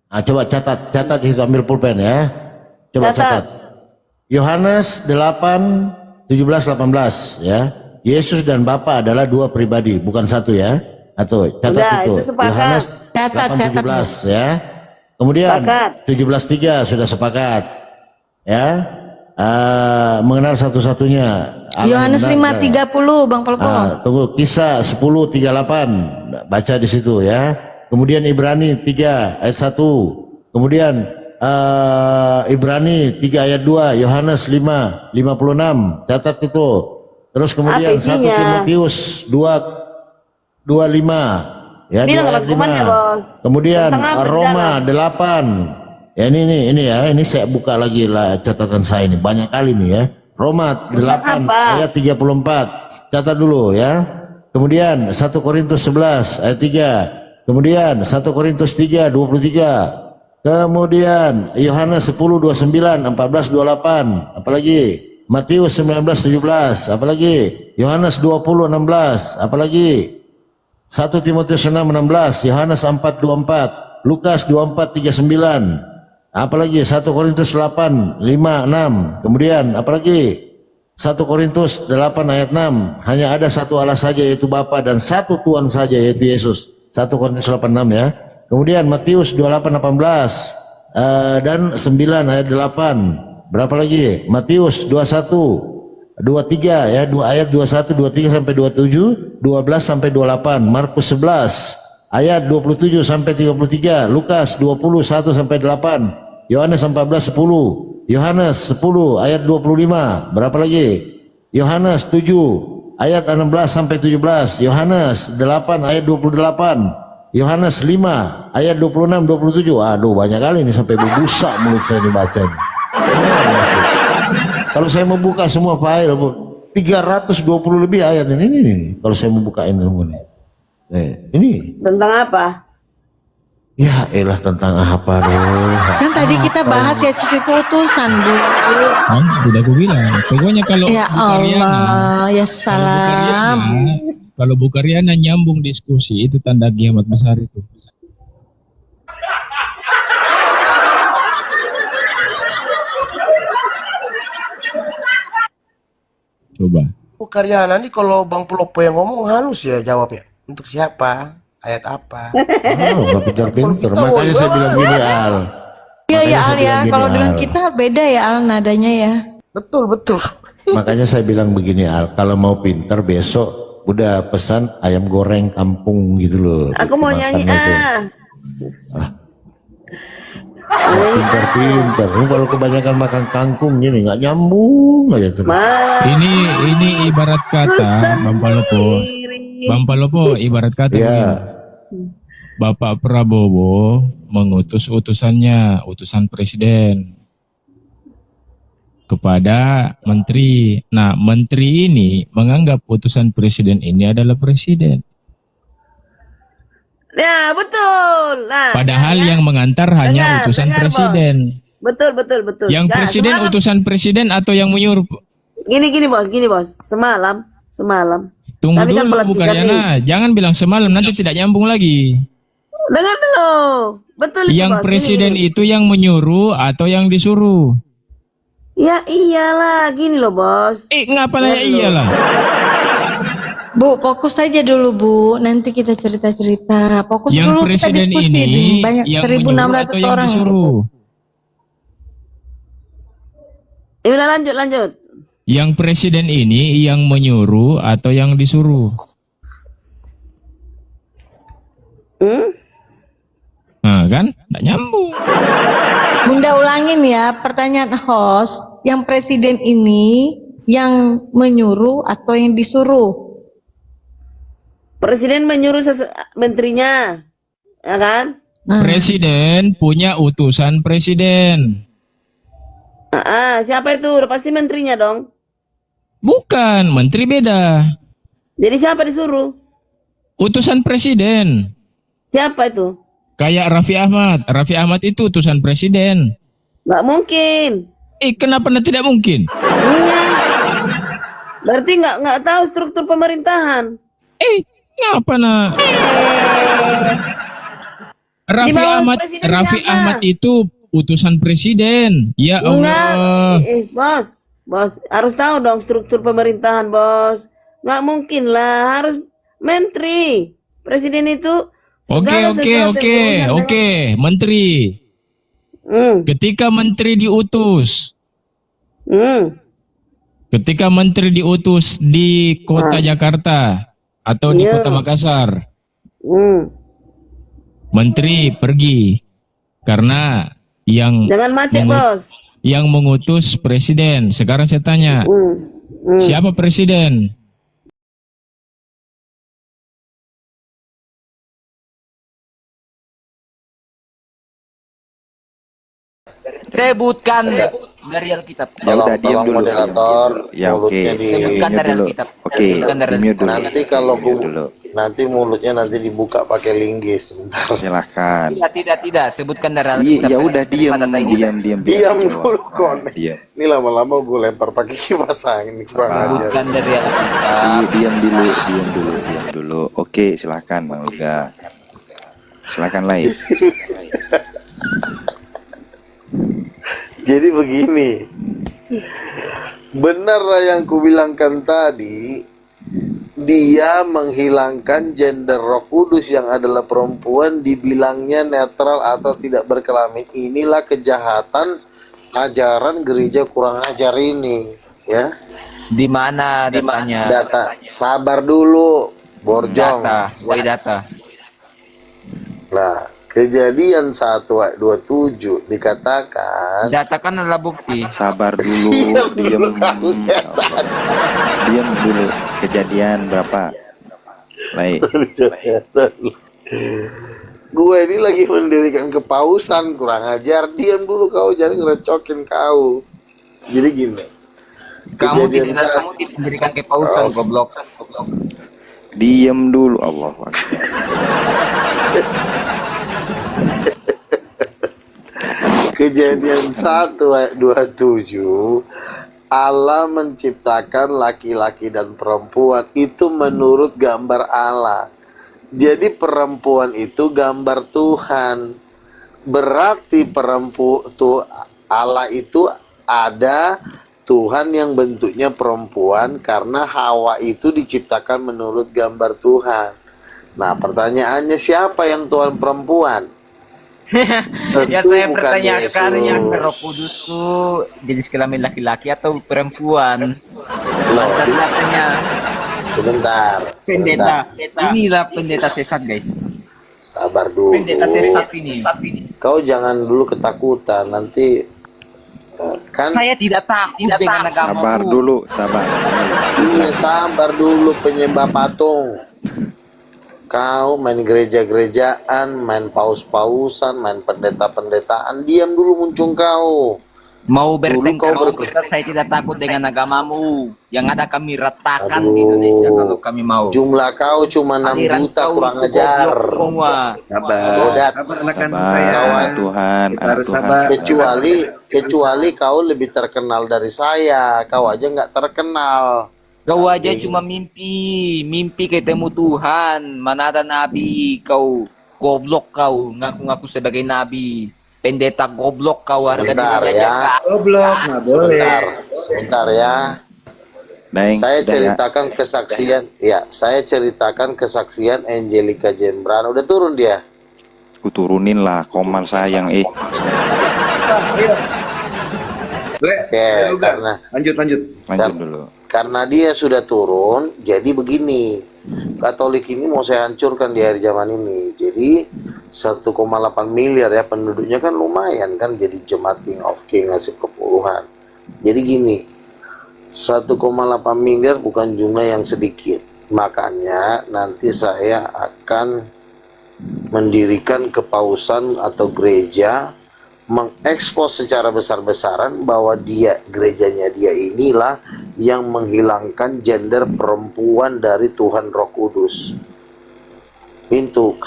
Nah, coba catat itu, ambil pulpen ya. Coba Catat. catat. Yohanes 8, 17, 18 ya. Yesus dan Bapa adalah 2 pribadi, bukan 1 ya. Atau catat Udah, itu. itu sepakat. Yohanes Catat, 8, 17 ya. Kemudian Sepakat. 17:3 sudah sepakat. Ya. Mengenal satu-satunya Allah Yohanes yang benar. 5:30, Bang Polpo. Tunggu, Kisah 10:38 baca di situ ya. Kemudian Ibrani 3 ayat 1. Kemudian Ibrani 3 ayat 2, Yohanes 5:56. Catat itu. Terus kemudian Apa 1 isinya? Timotius 2:5 ya, 2 Bilang ayat rangkumannya, 5. Bos. Kemudian Tentang apa di Roma 8. Ya ini ya, ini saya buka lagi lah catatan saya ini, banyak kali nih ya. Roma 8 apa? ayat 34. Catat dulu ya. Kemudian 1 Korintus 11 ayat 3. Kemudian 1 Korintus 3:23. Kemudian Yohanes 10:29, 14:28. Apalagi Matius 19:17. Apalagi Yohanes 20:16. Apalagi 1 Timotius 6:16, Yohanes 4:24, Lukas 24:39. Apalagi 1 Korintus 8, 5, 6. Kemudian apalagi 1 Korintus 8 ayat 6. Hanya ada satu Allah saja yaitu Bapa dan satu Tuhan saja yaitu Yesus. 1 Korintus 8:6 ya. Kemudian Matius 28:18 dan 9 ayat 8. Berapa lagi? Matius 21 23 ya, 2 ayat 21 23 sampai 27, 12 sampai 28. Markus 11 ayat 27 sampai 33, Lukas 21 sampai 8, Yohanes 14 10, Yohanes 10 ayat 25. Berapa lagi? Yohanes 7 ayat 16 sampai 17, Yohanes 8 ayat 28, Yohanes 5 ayat 26 27. Aduh, banyak kali ini sampai berbusa mulut saya dibaca ini. Kalau saya membuka semua file 320 lebih ayat ini. Kalau saya membuka ini ini Tentang apa? ya elah tentang apa dong. Kan tadi kita bahas ya cuci utusan, Bu. Kan udah gue bilang, pokoknya kalau Ya Allah, ya salam. kalau Bu Karyana nyambung diskusi itu tanda kiamat besar itu. Coba. Bu Karyana nih kalau Bang Pelopo yang ngomong halus ya jawabnya. Untuk siapa? Ayat apa? Nggak pintar-pintar. Makanya saya bilang gini Al. Iya ya Makanya saya Al ya, bilang gini, kalau dengan Al. kita beda ya Al nadanya ya. Betul. Makanya saya bilang begini Al, kalau mau pintar besok udah pesan ayam goreng kampung gitu loh. Aku mau nyanyi Pintar-pintar. Ini kalau kebanyakan makan kangkung gini nggak nyambung aja terus. Ini ibarat kata Bang Palopo ibarat kata begini. Bapak Prabowo mengutus utusannya, utusan presiden kepada menteri. Nah, menteri ini menganggap utusan presiden ini adalah presiden. Ya, betul. Nah, Padahal yang mengantar hanya utusan presiden. Betul. Yang Nah, presiden semalam- utusan presiden atau yang menyuruh? Gini bos. Semalam. Tunggu Kami kan dulu Bu pelantikan nih. Karyana, jangan bilang semalam nanti tidak nyambung lagi. Dengar dulu. Betul itu Yang bos. presiden Gini. itu yang menyuruh atau yang disuruh? Ya iyalah, gini loh bos. Ngapa ya iyalah? Bu, fokus saja dulu Bu. Nanti kita cerita-cerita. Fokus Yang dulu presiden kita diskusi ini nih. Banyak yang menyuruh 1.600 atau yang orang. disuruh? Ya udah lanjut. Yang presiden ini yang menyuruh atau yang disuruh? Nah kan, nggak nyambung. Bunda ulangin ya pertanyaan host. Yang presiden ini yang menyuruh atau yang disuruh? Presiden menyuruh menterinya, ya kan? Presiden punya utusan presiden. Siapa itu? Udah pasti menterinya dong. Bukan, menteri beda. Jadi siapa disuruh? Utusan presiden. Siapa itu? Kayak Raffi Ahmad. Raffi Ahmad itu utusan presiden. Nggak mungkin. Kenapa tidak mungkin? Enggak. Berarti nggak tahu struktur pemerintahan. Ngapa nak? Di bawah presiden Raffi siapa? Ahmad itu utusan presiden. Ya Allah. Enggak. Bos, harus tahu dong struktur pemerintahan, bos. Nggak mungkin lah, harus menteri. Presiden itu Oke, menteri. Ketika menteri diutus. Ketika menteri diutus di kota Jakarta atau di kota Makassar. Menteri pergi karena yang jangan macet, bos. Yang mengutus presiden. Sekarang saya tanya, siapa presiden? Sebutkan dari Alkitab. Ya udah diam dulu. Moderator, ya oke. Sebutkan dari Alkitab. Oke, di-mute dulu. Nanti kalau nanti mulutnya nanti dibuka pakai linggis. Silahkan. Tidak. Sebutkan dari Alkitab. Ya udah diam dulu kon. Ini lama-lama gue lempar pakai kipas angin kurang ajar. Sebutkan dari Alkitab. Diam dulu. Oke, silahkan Bang Uga. Silahkan lain. Jadi begini, benar lah yang kubilangkan tadi, dia menghilangkan gender Roh Kudus yang adalah perempuan, dibilangnya netral atau tidak berkelamin. Inilah kejahatan ajaran gereja kurang ajar ini, ya. Di mana datanya? Data, sabar dulu, Borjong. Data. Nah, Kejadian 1 ayat 27 dikatakan, Data kan adalah bukti. Sabar dulu, diam dulu. Kejadian berapa? Baik. gue ini lagi mendirikan kepausan, kurang ajar. Diam dulu kau, jangan ngerecokin kau. Jadi gini, Kamu Kejadian tidak mendirikan kepausan, goblok. Diam dulu, Allah Akbar. Kejadian 1 ayat 27, Allah menciptakan laki-laki dan perempuan itu menurut gambar Allah. Jadi perempuan itu gambar Tuhan. Berarti Allah itu ada Tuhan yang bentuknya perempuan, karena Hawa itu diciptakan menurut gambar Tuhan. Nah, pertanyaannya, siapa yang Tuhan perempuan? Ya Tentu saya bukan pertanyakan Yesus. yang Roh Kudus itu jenis kelamin laki-laki atau perempuan? Loh, Katanya sebentar. pendeta. Inilah pendeta sesat, guys. Sabar dulu. Pendeta sesat ini. Kau jangan dulu ketakutan, nanti kan. Saya tidak takut dengan agama. Sabar dulu, sabar. Iya, sabar dulu, penyembah patung. Kau main gereja-gerejaan, main paus-pausan, main pendeta-pendetaan, diam dulu muncung kau. Mau Dulu bertengkar, kau saya tidak takut dengan agamamu. Yang ada kami ratakan di Indonesia kalau kami mau. Jumlah kau cuma 6 Aliran juta, kau kurang itu ajar. goblok semua. Sabar, Sabar, Tuhan, anak Tuhan. kecuali kau lebih terkenal dari saya, kau aja nggak terkenal. Kau aja cuma mimpi ketemu Tuhan. Mana ada nabi, kau goblok kau, ngaku-ngaku sebagai nabi. Pendeta goblok kau, harga Sebentar dirinya ya. jaga. Goblok, nggak boleh. Sebentar ya. Saya ceritakan kesaksian Angelica Jembrana. Udah turun dia. Ku turunin lah, koman sayang. Oke, Lanjut dulu. karena dia sudah turun, jadi begini. Katolik ini mau saya hancurkan di akhir zaman ini. Jadi 1,8 miliar ya penduduknya, kan lumayan kan, jadi jemaat King of King ngasih kepuluhan. Jadi gini, 1,8 miliar bukan jumlah yang sedikit. Makanya nanti saya akan mendirikan kepausan atau gereja, mengekspos secara besar-besaran bahwa gerejanya dia inilah yang menghilangkan gender perempuan dari Tuhan Roh Kudus. Itu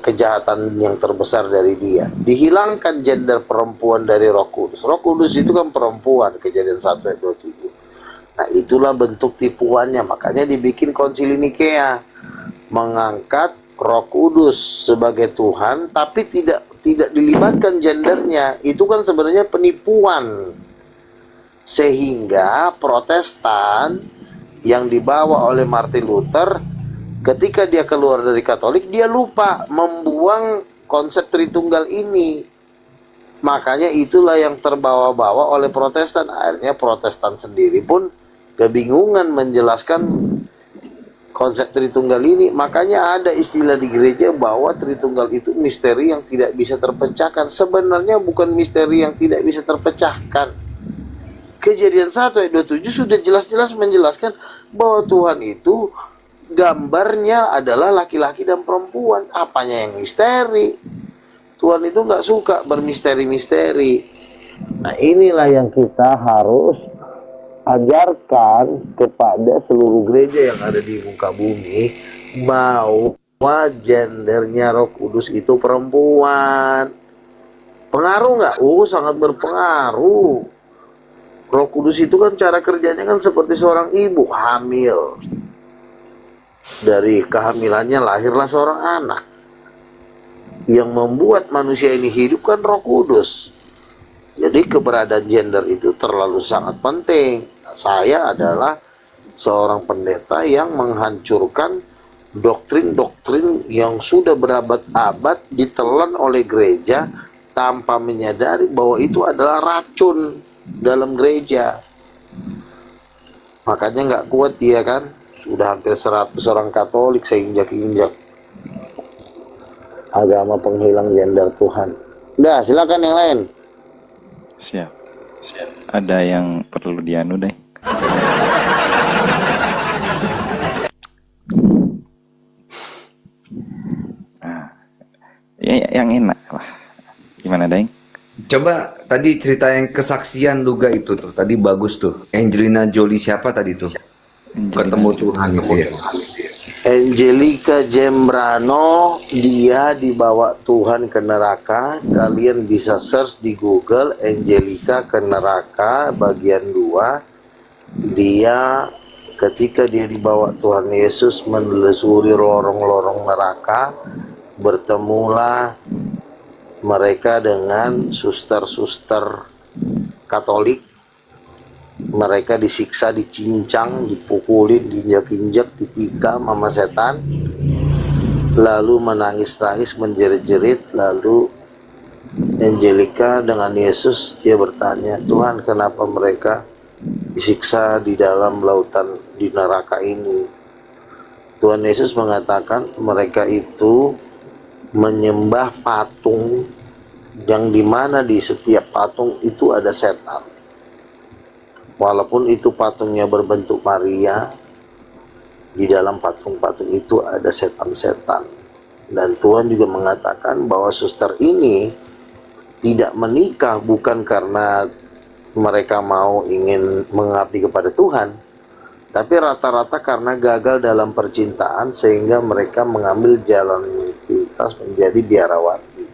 kejahatan yang terbesar dari dia. Dihilangkan gender perempuan dari Roh Kudus. Roh Kudus itu kan perempuan, Kejadian 1 ayat 27. Nah, itulah bentuk tipuannya. Makanya dibikin Konsili Nikea, mengangkat Roh Kudus sebagai Tuhan, tapi tidak dilibatkan gendernya. Itu kan sebenarnya penipuan. Sehingga Protestan yang dibawa oleh Martin Luther, ketika dia keluar dari Katolik, dia lupa membuang konsep Tritunggal ini. Makanya itulah yang terbawa-bawa oleh Protestan. Akhirnya Protestan sendiri pun kebingungan menjelaskan konsep Tritunggal ini. Makanya ada istilah di gereja bahwa Tritunggal itu misteri yang tidak bisa terpecahkan. Sebenarnya bukan misteri yang tidak bisa terpecahkan. Kejadian 1 ayat 27 sudah jelas-jelas menjelaskan bahwa Tuhan itu gambarnya adalah laki-laki dan perempuan. Apanya yang misteri? Tuhan itu nggak suka bermisteri-misteri. Nah, inilah yang kita harus ajarkan kepada seluruh gereja yang ada di muka bumi, bahwa gendernya Roh Kudus itu perempuan. Pengaruh nggak? Sangat berpengaruh. Roh Kudus itu kan cara kerjanya kan seperti seorang ibu hamil. Dari kehamilannya lahirlah seorang anak. Yang membuat manusia ini hidup kan Roh Kudus. Jadi keberadaan gender itu terlalu sangat penting. Saya adalah seorang pendeta yang menghancurkan doktrin-doktrin yang sudah berabad-abad ditelan oleh gereja tanpa menyadari bahwa itu adalah racun dalam gereja. Makanya nggak kuat dia kan, sudah hampir 100 orang Katolik saya injak-injak. Agama penghilang gender Tuhan. Udah, silakan yang lain. Siap. Ada yang perlu dianu deh. Ya, yang enak lah. Gimana, Daeng? Coba tadi cerita yang kesaksian Luga itu tuh, tadi bagus tuh. Angelina Jolie siapa tadi tuh? Ketemu Tuhan gitu ya. Angelica Gembrano, dia dibawa Tuhan ke neraka. Kalian bisa search di Google Angelica ke neraka bagian 2. Dia ketika dia dibawa Tuhan Yesus menelusuri lorong-lorong neraka, bertemulah mereka dengan suster-suster Katolik. Mereka disiksa, dicincang, dipukulin, diinjak-injak, ditikam sama setan, lalu menangis-nangis, menjerit-jerit. Lalu Angelica dengan Yesus, dia bertanya, Tuhan, kenapa mereka disiksa di dalam lautan di neraka ini? Tuhan Yesus mengatakan mereka itu menyembah patung, yang dimana di setiap patung itu ada setan. Walaupun itu patungnya berbentuk Maria, di dalam patung-patung itu ada setan-setan. Dan Tuhan juga mengatakan bahwa suster ini tidak menikah bukan karena mereka mau ingin mengabdi kepada Tuhan, tapi rata-rata karena gagal dalam percintaan sehingga mereka mengambil jalan pintas menjadi biarawati.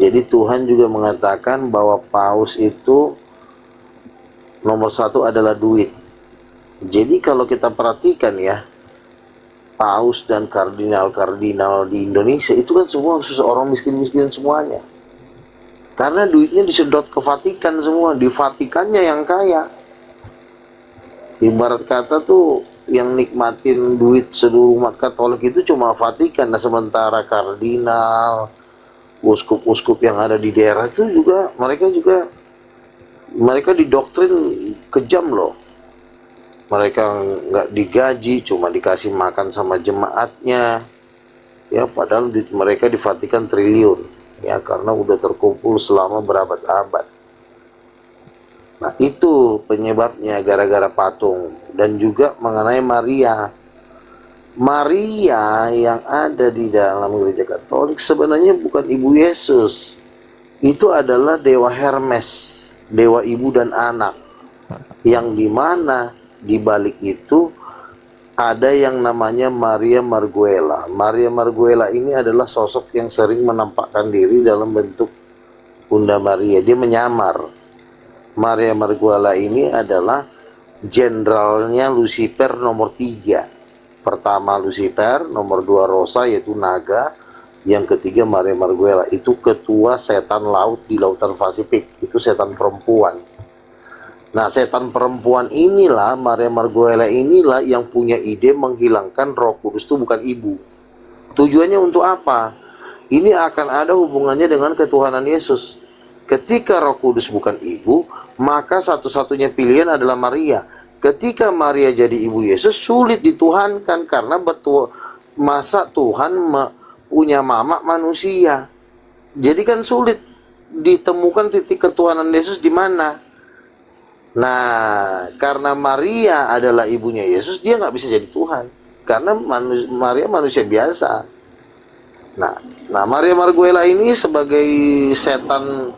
Jadi Tuhan juga mengatakan bahwa paus itu nomor 1 adalah duit. Jadi kalau kita perhatikan ya, paus dan kardinal-kardinal di Indonesia itu kan semua orang miskin-miskin semuanya. Karena duitnya disedot ke Vatikan semua, di Vatikannya yang kaya. Ibarat kata tuh yang nikmatin duit seluruh umat Katolik itu cuma Vatikan. Nah sementara kardinal, uskup-uskup yang ada di daerah itu juga mereka didoktrin kejam loh. Mereka nggak digaji, cuma dikasih makan sama jemaatnya. Ya, padahal mereka di Vatikan triliun. Ya, karena udah terkumpul selama berabad-abad. Nah, itu penyebabnya gara-gara patung. Dan juga mengenai Maria. Maria yang ada di dalam gereja Katolik sebenarnya bukan ibu Yesus. Itu adalah dewa Hermes, dewa ibu dan anak, yang dimana di balik itu ada yang namanya Maria Marguela. Maria Marguela ini adalah sosok yang sering menampakkan diri dalam bentuk Bunda Maria. Dia menyamar. Maria Marguela ini adalah jenderalnya Lucifer nomor 3. Pertama Lucifer, nomor 2 Rosa yaitu naga, yang ketiga Maria Marguela, itu ketua setan laut di lautan Pasifik, itu setan perempuan. Nah setan perempuan inilah, Maria Marguela inilah yang punya ide menghilangkan Roh Kudus itu bukan ibu. Tujuannya untuk apa? Ini akan ada hubungannya dengan ketuhanan Yesus. Ketika Roh Kudus bukan ibu, maka satu-satunya pilihan adalah Maria. Ketika Maria jadi ibu Yesus, sulit dituhankan karena masa Tuhan punya mama manusia. Jadi kan sulit ditemukan titik ketuhanan Yesus di mana. Nah, karena Maria adalah ibunya Yesus, dia nggak bisa jadi Tuhan. Karena Maria manusia biasa. Nah, Maria Marguela ini sebagai setan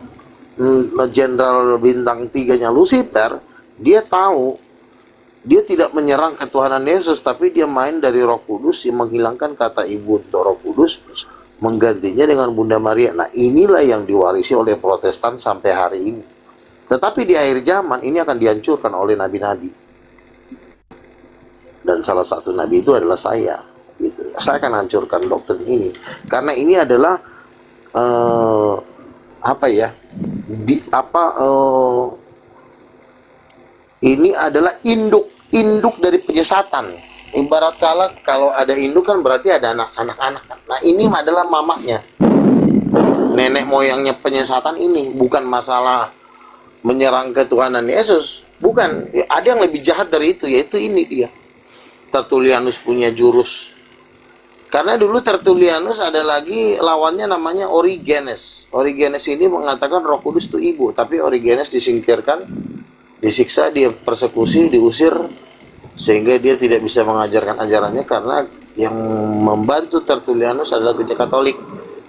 jenderal bintang 3-nya Lucifer, dia tahu dia tidak menyerang ketuhanan Yesus, tapi dia main dari Roh Kudus yang menghilangkan kata ibu untuk Roh Kudus, menggantinya dengan Bunda Maria. Nah, inilah yang diwarisi oleh Protestan sampai hari ini. Tetapi di akhir zaman ini akan dihancurkan oleh nabi-nabi. Dan salah satu nabi itu adalah saya. Gitu. Saya akan hancurkan doktrin ini. Karena ini adalah ini adalah induk induk dari penyesatan. Ibarat kalau ada induk kan berarti ada anak-anak. Nah ini adalah mamanya, nenek moyangnya penyesatan ini. Bukan masalah menyerang ketuhanan Yesus, bukan. Ada yang lebih jahat dari itu, yaitu ini dia. Tertullianus punya jurus. Karena dulu Tertullianus ada lagi lawannya namanya Origenes. Origenes ini mengatakan Roh Kudus itu ibu, tapi Origenes disingkirkan, disiksa, dia persekusi, diusir, sehingga dia tidak bisa mengajarkan ajarannya karena yang membantu Tertullianus adalah Gereja Katolik,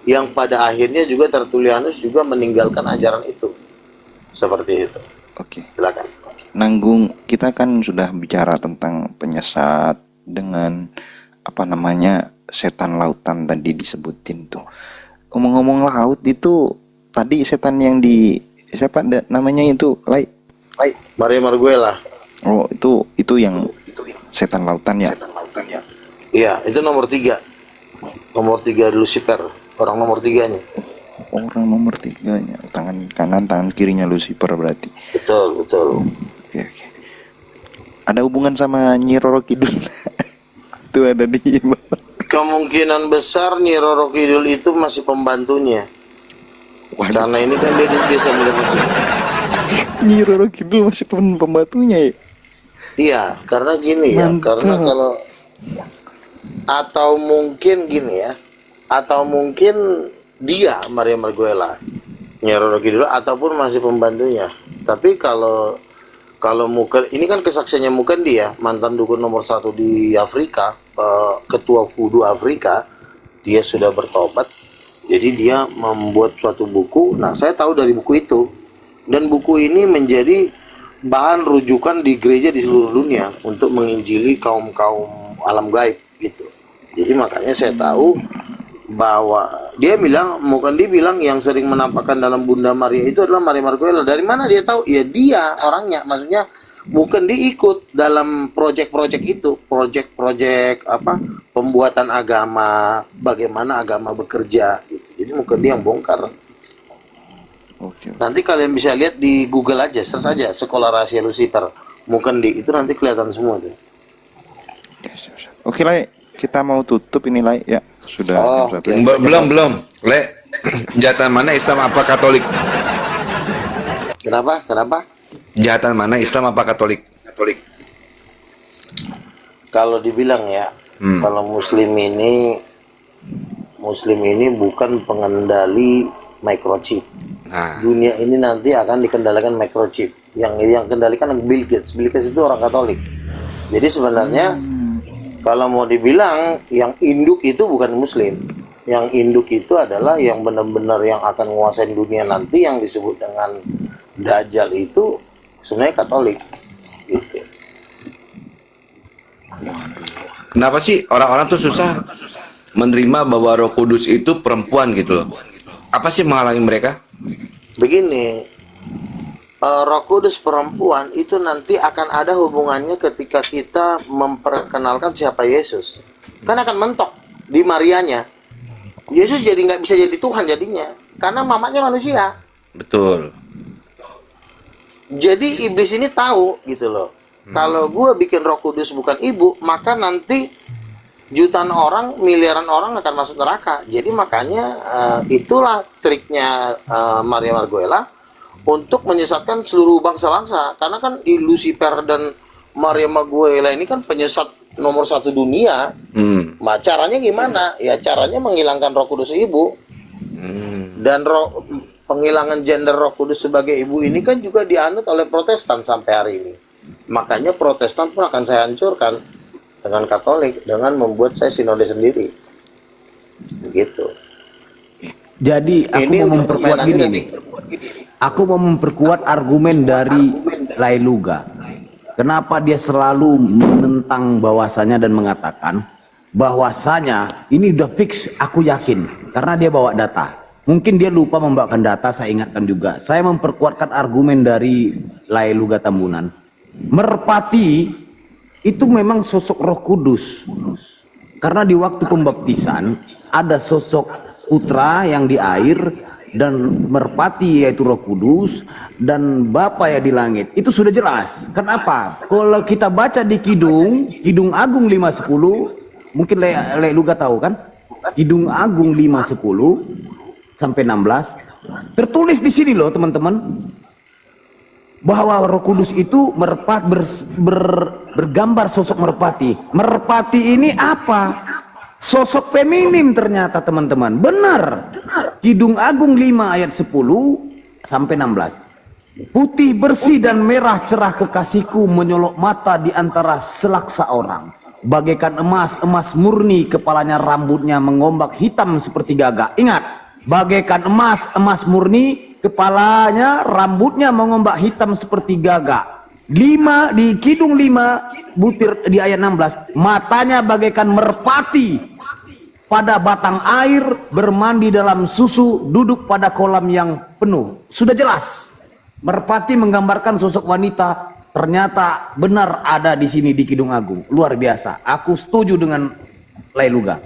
yang pada akhirnya juga Tertullianus juga meninggalkan ajaran itu. Seperti itu. Oke. Silakan. Nanggung, kita kan sudah bicara tentang penyesat dengan apa namanya setan lautan tadi disebutin tuh. Ngomong-ngomong laut itu tadi setan yang di siapa namanya itu Maria Marguela. Oh itu yang setan lautan ya. Iya, itu nomor 3. Nomor 3 Lucifer, orang nomor 3-nya. Orang nomor 3-nya, tangan kanan, tangan kirinya Lucifer berarti. Betul. Oke. Ada hubungan sama Nyi Roro Kidul? Itu ada di bawah. Kemungkinan besar Nyi Roro Kidul itu masih pembantunya. Karena ini kan dia bisa melihat. Nyi Roro Kidul masih pembantunya ya? Iya, karena gini ya, Mantap. karena kalau atau mungkin gini ya, atau mungkin dia Maria Marguela, Nyi Roro Kidul, ataupun masih pembantunya. Tapi kalau Muken, ini kan kesaksiannya Muken dia, mantan dukun nomor 1 di Afrika, ketua Voodoo Afrika, dia sudah bertobat. Jadi dia membuat suatu buku. Nah, saya tahu dari buku itu, dan buku ini menjadi bahan rujukan di gereja di seluruh dunia untuk menginjili kaum-kaum alam gaib gitu. Jadi makanya saya tahu bahwa dia bilang, Mukandi bilang yang sering menampakkan dalam Bunda Maria itu adalah Maria Marguela. Dari mana dia tahu? Ya dia orangnya, maksudnya Mukandi ikut dalam proyek-proyek itu, proyek-proyek apa, pembuatan agama, bagaimana agama bekerja gitu. Jadi Mukandi yang bongkar. Nanti kalian bisa lihat di Google aja, search aja Sekolah Rahasia Lucifer Mukandi, itu nanti kelihatan semua tuh. Oke lah, kita mau tutup ini lah ya. Sudah jam 1. Belum. Le, jahatan mana Islam apa Katolik? Kenapa? Jahatan mana Islam apa Katolik? Kalau dibilang ya, kalau Muslim ini bukan pengendali microchip. Nah. Dunia ini nanti akan dikendalikan microchip. Yang kendalikan Bill Gates. Bill Gates itu orang Katolik. Jadi sebenarnya kalau mau dibilang yang induk itu bukan Muslim. Yang induk itu adalah yang benar-benar yang akan menguasai dunia nanti, yang disebut dengan Dajjal itu sebenarnya Katolik. Gitu. Kenapa sih orang-orang tuh susah menerima bahwa Roh Kudus itu perempuan gitu loh? Apa sih menghalangi mereka? Begini, Roh Kudus perempuan itu nanti akan ada hubungannya ketika kita memperkenalkan siapa Yesus. Kan akan mentok di Marianya. Yesus jadi nggak bisa jadi Tuhan jadinya, karena mamanya manusia. Betul. Jadi iblis ini tahu gitu loh. Kalau gue bikin Roh Kudus bukan ibu, maka nanti jutaan orang, miliaran orang akan masuk neraka. Jadi makanya itulah triknya Maria Marguela untuk menyesatkan seluruh bangsa-bangsa. Karena kan di Lucifer dan Maria Marguela ini kan penyesat nomor 1 dunia. Nah, caranya gimana? Ya caranya menghilangkan Roh Kudus ibu. Dan penghilangan gender Roh Kudus sebagai ibu ini kan juga dianut oleh Protestan sampai hari ini. Makanya Protestan pun akan saya hancurkan dengan Katolik, dengan membuat saya sinode sendiri. Begitu. Jadi aku Ini mau untuk memperkuat permainan gini ini. nih. Aku mau memperkuat argumen dari Lailuga. Kenapa dia selalu menentang bahwasanya dan mengatakan bahwasanya ini udah fix, aku yakin, karena dia bawa data. Mungkin dia lupa membawakan data, saya ingatkan juga. Saya memperkuatkan argumen dari Lailuga Tambunan. Merpati itu memang sosok Roh Kudus. Karena di waktu pembaptisan ada sosok putra yang di air dan merpati yaitu Roh Kudus dan Bapa yang di langit. Itu sudah jelas. Kenapa? Kalau kita baca di Kidung Agung 5:10, mungkin Le Luga tahu kan? Kidung Agung 5:10 sampai 16 tertulis di sini loh teman-teman, bahwa Roh Kudus itu bergambar sosok merpati. Merpati ini apa? Sosok feminim ternyata teman-teman. Benar. Kidung Agung 5 ayat 10 sampai 16. Putih bersih dan merah cerah kekasihku menyolok mata di antara selaksa orang. Bagaikan emas, emas murni kepalanya, rambutnya mengombak hitam seperti gagak. Ingat, bagaikan emas, emas murni kepalanya, rambutnya mengombak hitam seperti gagak. 5 di Kidung 5 butir di ayat 16, matanya bagaikan merpati pada batang air, bermandi dalam susu, duduk pada kolam yang penuh. Sudah jelas. Merpati menggambarkan sosok wanita. Ternyata benar ada di sini di Kidung Agung. Luar biasa. Aku setuju dengan Lailuga.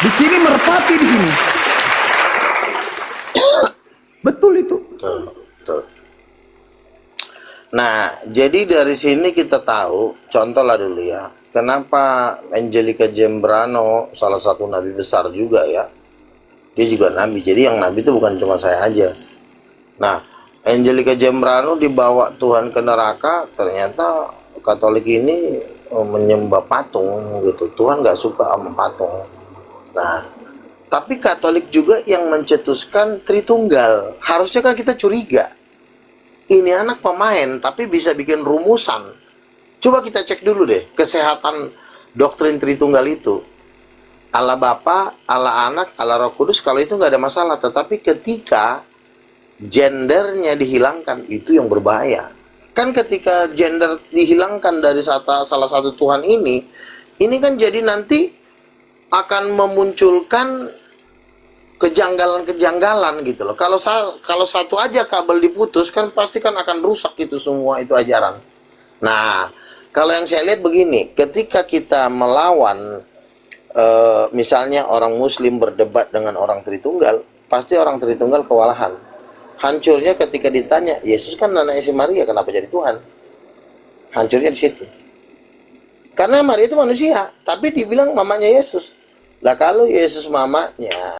Di sini merpati di sini. Betul itu. Betul. Nah, jadi dari sini kita tahu, contoh lah dulu ya, kenapa Angelica Gembrano, salah satu nabi besar juga ya, dia juga nabi. Jadi yang nabi itu bukan cuma saya aja. Nah, Angelica Gembrano dibawa Tuhan ke neraka, ternyata Katolik ini menyembah patung gitu. Tuhan nggak suka sama patung. Nah, tapi Katolik juga yang mencetuskan Tritunggal. Harusnya kan kita curiga. Ini anak pemain, tapi bisa bikin rumusan. Coba kita cek dulu deh, kesehatan doktrin Tritunggal itu. Allah Bapa, Allah Anak, Allah Roh Kudus, kalau itu nggak ada masalah. Tetapi ketika gendernya dihilangkan, itu yang berbahaya. Kan ketika gender dihilangkan dari salah satu Tuhan ini kan jadi nanti akan memunculkan kejanggalan-kejanggalan gitu loh. Kalau satu aja kabel diputus kan pasti kan akan rusak itu semua, itu ajaran. Nah, kalau yang saya lihat begini, ketika kita melawan misalnya orang Muslim berdebat dengan orang Tritunggal, pasti orang Tritunggal kewalahan. Hancurnya ketika ditanya, Yesus kan anaknya si Maria, kenapa jadi Tuhan? Hancurnya di situ. Karena Maria itu manusia, tapi dibilang mamanya Yesus. Lah kalau Yesus mamanya